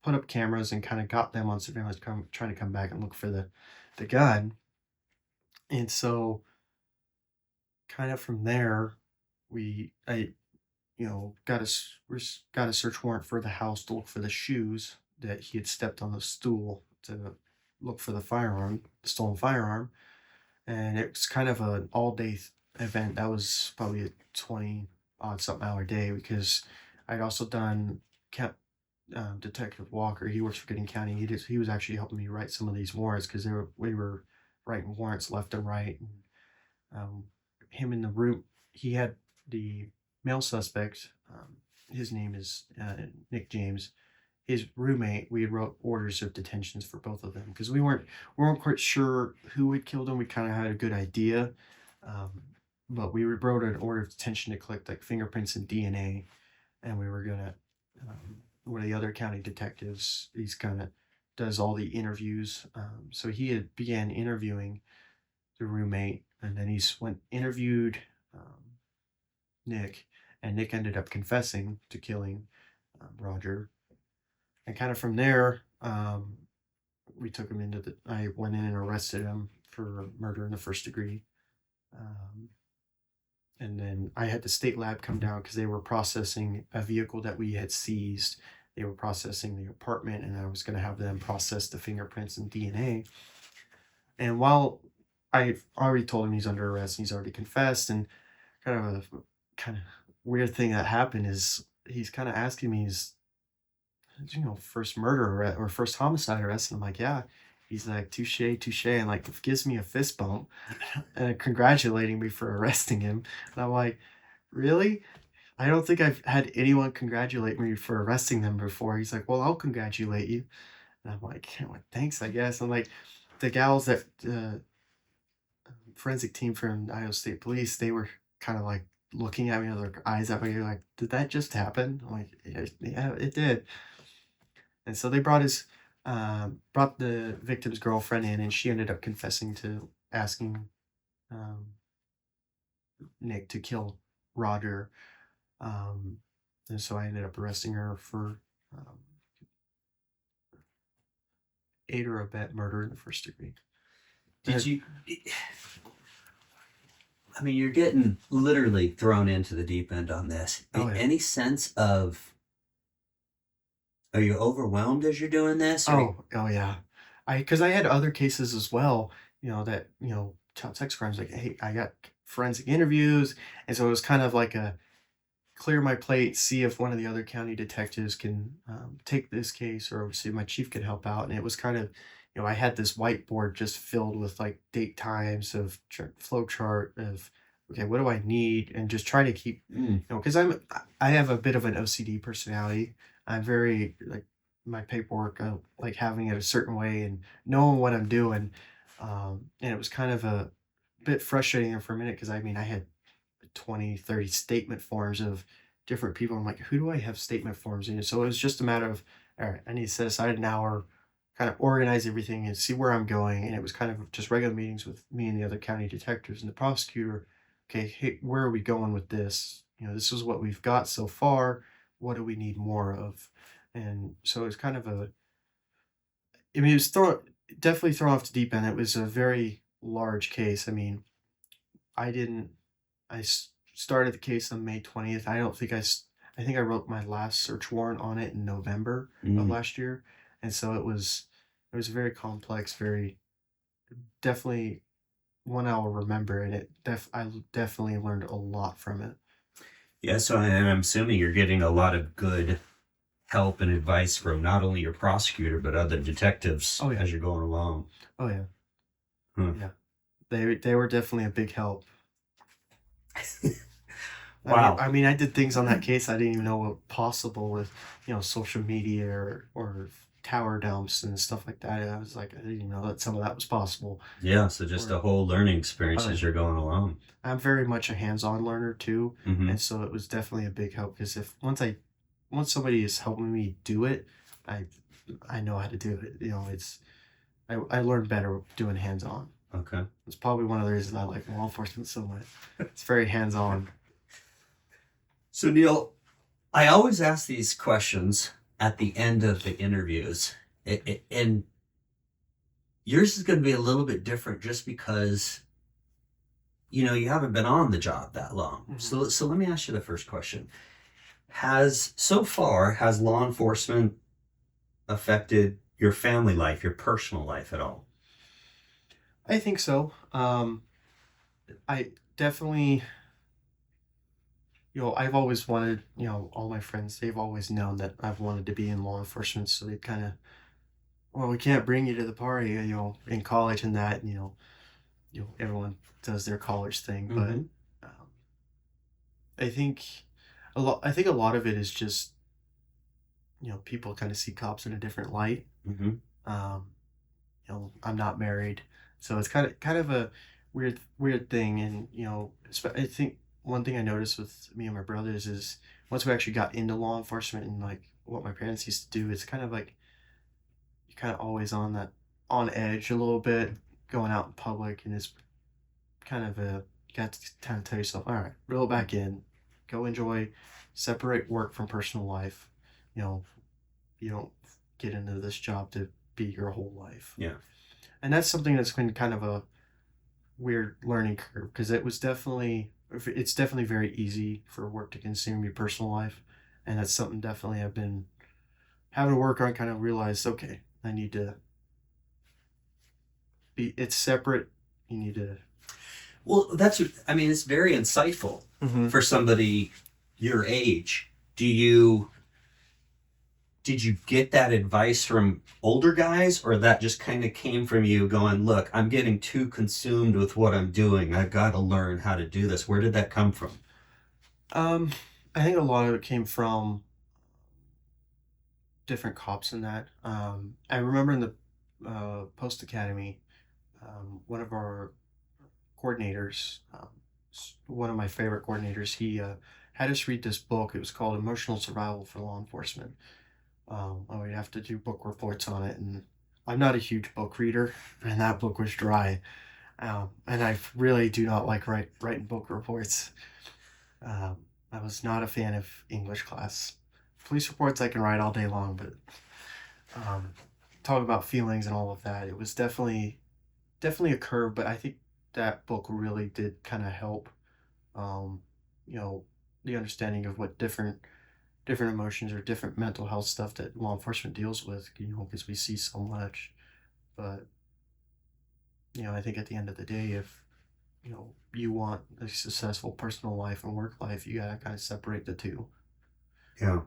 put up cameras and kind of got them on surveillance, trying to come back and look for the gun. And so, kind of from there, I got a search warrant for the house to look for the shoes that he had stepped on the stool to look for the stolen firearm, and it was kind of an all day event. That was probably a 20 odd something hour day because I'd also done Detective Walker. He works for Gooding County. He was actually helping me write some of these warrants because we were writing warrants left and right. And, um, him in the room, he had the male suspect. His name is Nick James. His roommate. We had wrote orders of detentions for both of them because we weren't quite sure who had killed him. We kind of had a good idea, um, but we wrote an order of detention to collect like fingerprints and DNA, and we were gonna. One of the other county detectives, he's kind of does all the interviews. So he had began interviewing the roommate, and then he's went interviewed Nick, and Nick ended up confessing to killing Roger. And kind of from there, we took him into the. I went in and arrested him for murder in the first degree. Um, and then I had the state lab come down because they were processing a vehicle that we had seized. They were processing the apartment, and I was going to have them process the fingerprints and DNA. And while I already told him he's under arrest and he's already confessed, and kind of weird thing that happened is he's kind of asking me, "Is first murder arrest or first homicide arrest?" And I'm like, "Yeah." He's like, "Touche, touche," and like gives me a fist bump and congratulating me for arresting him. And I'm like, "Really? I don't think I've had anyone congratulate me for arresting them before." He's like, "Well, I'll congratulate you." And I'm like, "Thanks, I guess." I'm like, the gals that forensic team from Iowa State Police, they were kind of like looking at me with their eyes up, and like, "Did that just happen?" I'm like, "Yeah, yeah, it did." And so they brought the victim's girlfriend in, and she ended up confessing to asking um, Nick to kill Roger. Um, and so I ended up arresting her for um, aid or abet murder in the first degree.
Did you? I mean, you're getting literally thrown into the deep end on this.
Oh yeah.
Any sense of, are you overwhelmed as you're doing this? Or
Oh yeah. Because I had other cases as well. That child sex crimes. Like, hey, I got forensic interviews, and so it was kind of like a clear my plate, see if one of the other county detectives can take this case, or see if my chief could help out. And it was kind of, I had this whiteboard just filled with like date times of flow chart of, okay, what do I need, and just try to keep, because I have a bit of an OCD personality. I'm very like my paperwork, like having it a certain way and knowing what I'm doing. And it was kind of a bit frustrating there for a minute because I mean, I had 20, 30 statement forms of different people. I'm like, who do I have statement forms in? So it was just a matter of, all right, I need to set aside an hour, kind of organize everything and see where I'm going. And it was kind of just regular meetings with me and the other county detectives and the prosecutor. Okay, hey, where are we going with this? This is what we've got so far. What do we need more of? And so it's kind of I mean, it was definitely thrown off the deep end. It was a very large case. I mean, I didn't started the case on May 20th. I think I wrote my last search warrant on it in November of
Mm.
last year, and so it was very complex, very definitely one I'll remember, and I definitely learned a lot from it.
Yeah, so I'm assuming you're getting a lot of good help and advice from not only your prosecutor but other detectives
Oh yeah,
as you're going along.
oh yeah,
Hmm.
yeah. They were definitely a big help.
Wow.
I mean, I did things on that case I didn't even know were possible with, social media or tower dumps and stuff like that. I was like, I didn't even know that some of that was possible.
Yeah, so just
Or,
a whole learning experience
oh
as
yeah,
you're going along.
I'm very much a hands-on learner too,
Hmm.
and so it was definitely a big help because if once somebody is helping me do it, I I know how to do it. I learn better doing hands-on.
Okay.
It's probably one of the reasons I like law enforcement so much. It's very hands-on.
So, Neil, I always ask these questions at the end of the interviews. And yours is going to be a little bit different just because, you haven't been on the job that long.
Mhm.
So let me ask you the first question. Has law enforcement affected your family life, your personal life at all?
I think so. I definitely, I've always wanted, all my friends, they've always known that I've wanted to be in law enforcement. So they kind of, well, we can't bring you to the party, in college and that, everyone does their college thing. But
Mm-hmm.
um, I think a lot of it is just, people kind of see cops in a different light.
Mm-hmm.
Um, I'm not married, so it's kind of a weird thing. And I think one thing I noticed with me and my brothers is once we actually got into law enforcement and like what my parents used to do, it's kind of like you're kind of always on edge a little bit going out in public, and it's kind of a you got to kind of tell yourself, all right, reel it back in, go enjoy, separate work from personal life. You know, you don't get into this job to be your whole life.
Yeah.
And that's something that's been kind of a weird learning curve because it's definitely very easy for work to consume your personal life, and that's something definitely I've been having to work on. Kind of realize, okay, I need to be. It's separate. You need to.
Well, it's very insightful
Mm-hmm.
for somebody your age. Did you get that advice from older guys, or that just kind of came from you going, look, I'm getting too consumed with what I'm doing. I've got to learn how to do this. Where did that come from?
Um, I think a lot of it came from different cops in that. I remember in the post academy, one of our coordinators, one of my favorite coordinators, he had us read this book. It was called Emotional Survival for Law Enforcement. And we'd have to do book reports on it, and I'm not a huge book reader, and that book was dry. And I really do not like writing book reports. Um, I was not a fan of English class. Police reports I can write all day long, but um, talk about feelings and all of that. It was definitely a curve, but I think that book really did kind of help. Um, you know, the understanding of what different emotions or different mental health stuff that law enforcement deals with. Because we see so much. But I think at the end of the day, if you want a successful personal life and work life, you gotta kind of separate the two.
Yeah.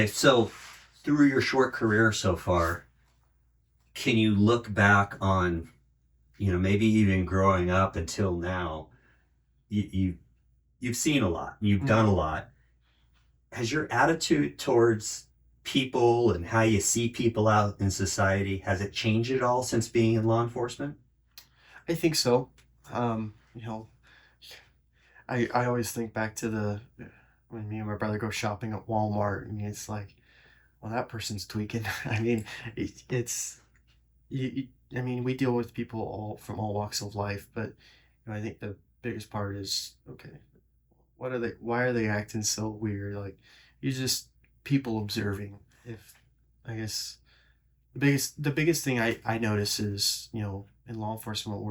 So through your short career so far, can you look back on, maybe even growing up until now, you've seen a lot, you've done
Mm-hmm.
a lot. Has your attitude towards people and how you see people out in society, has it changed at all since being in law enforcement?
I think so. You know, I always think back to the when me and my brother go shopping at Walmart, and it's like, well, that person's tweaking. I mean, it's I mean, we deal with people all from all walks of life, but I think the biggest part is okay. What are they? Why are they acting so weird? Like, you just people observing. If I guess the biggest thing I notice is in law enforcement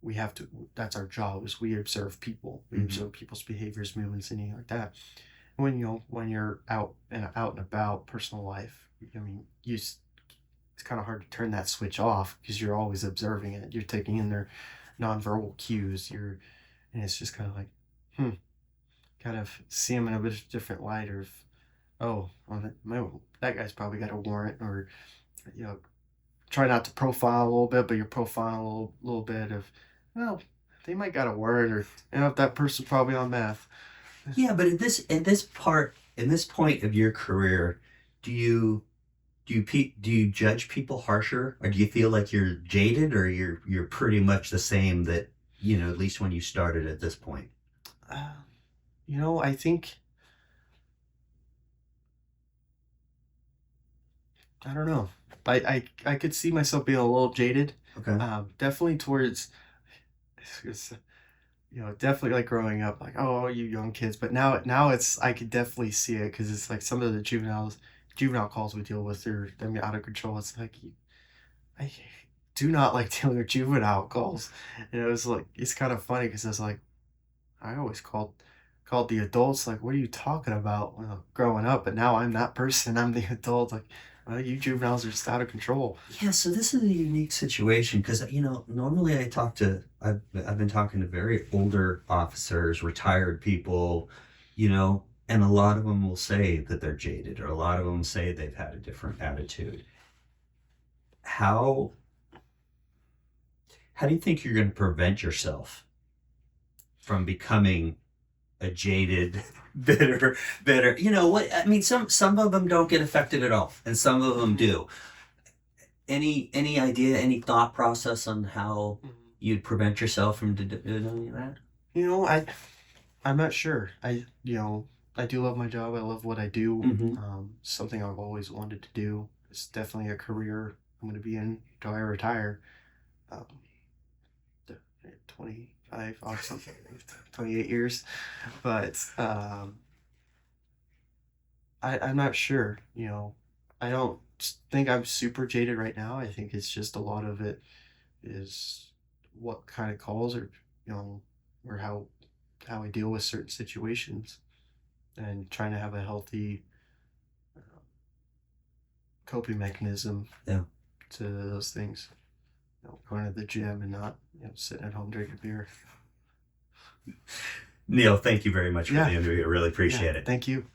we have to that's our job is we observe people, we
Mm-hmm.
observe people's behaviors, movements, anything like that. When when you're out and about personal life, I mean it's kind of hard to turn that switch off because you're always observing it, you're taking in their nonverbal cues, and it's just kind of like kind of see them in a bit different light, or if, oh well, that guy's probably got a warrant, or you know try not to profile a little bit, but you're profiling a little bit of, well, they might got a word, or if that person's probably on meth.
Yeah, but in this point of your career, do you do you judge people harsher, or do you feel like you're jaded, or you're pretty much the same that at least when you started at this point?
Uh, I think I don't know. I could see myself being a little jaded.
Okay.
Definitely towards, definitely like growing up, like, oh, you young kids. But now it's I could definitely see it because it's like some of the juvenile calls we deal with, they're out of control. It's like I do not like dealing with juvenile calls. It's like it's kind of funny because it's like I always called the adults like, what are you talking about? Growing up, but now I'm that person. I'm the adult. Like, well, you juveniles are just out of control.
Yeah, so this is a unique situation because normally I've been talking to very older officers, retired people, and a lot of them will say that they're jaded, or a lot of them say they've had a different attitude. How how do you think you're going to prevent yourself from becoming a jaded, bitter? You know what I mean? Some of them don't get affected at all, and some of them
Mhm.
do. Any idea, any thought process on how
Mhm.
you'd prevent yourself from doing that?
I'm not sure. I do love my job. I love what I do.
Mm-hmm.
Something I've always wanted to do. It's definitely a career I'm going to be in until I retire. Um, 25 or something, 28 years. But I'm not sure. I don't think I'm super jaded right now. I think it's just a lot of it is what kind of calls, or or how I deal with certain situations, and trying to have a healthy coping mechanism
Yeah.
to those things. Going to the gym and not sitting at home drinking beer.
Neil, thank you very much for the
Yeah,
interview. I really
yeah.
appreciate it.
Thank you.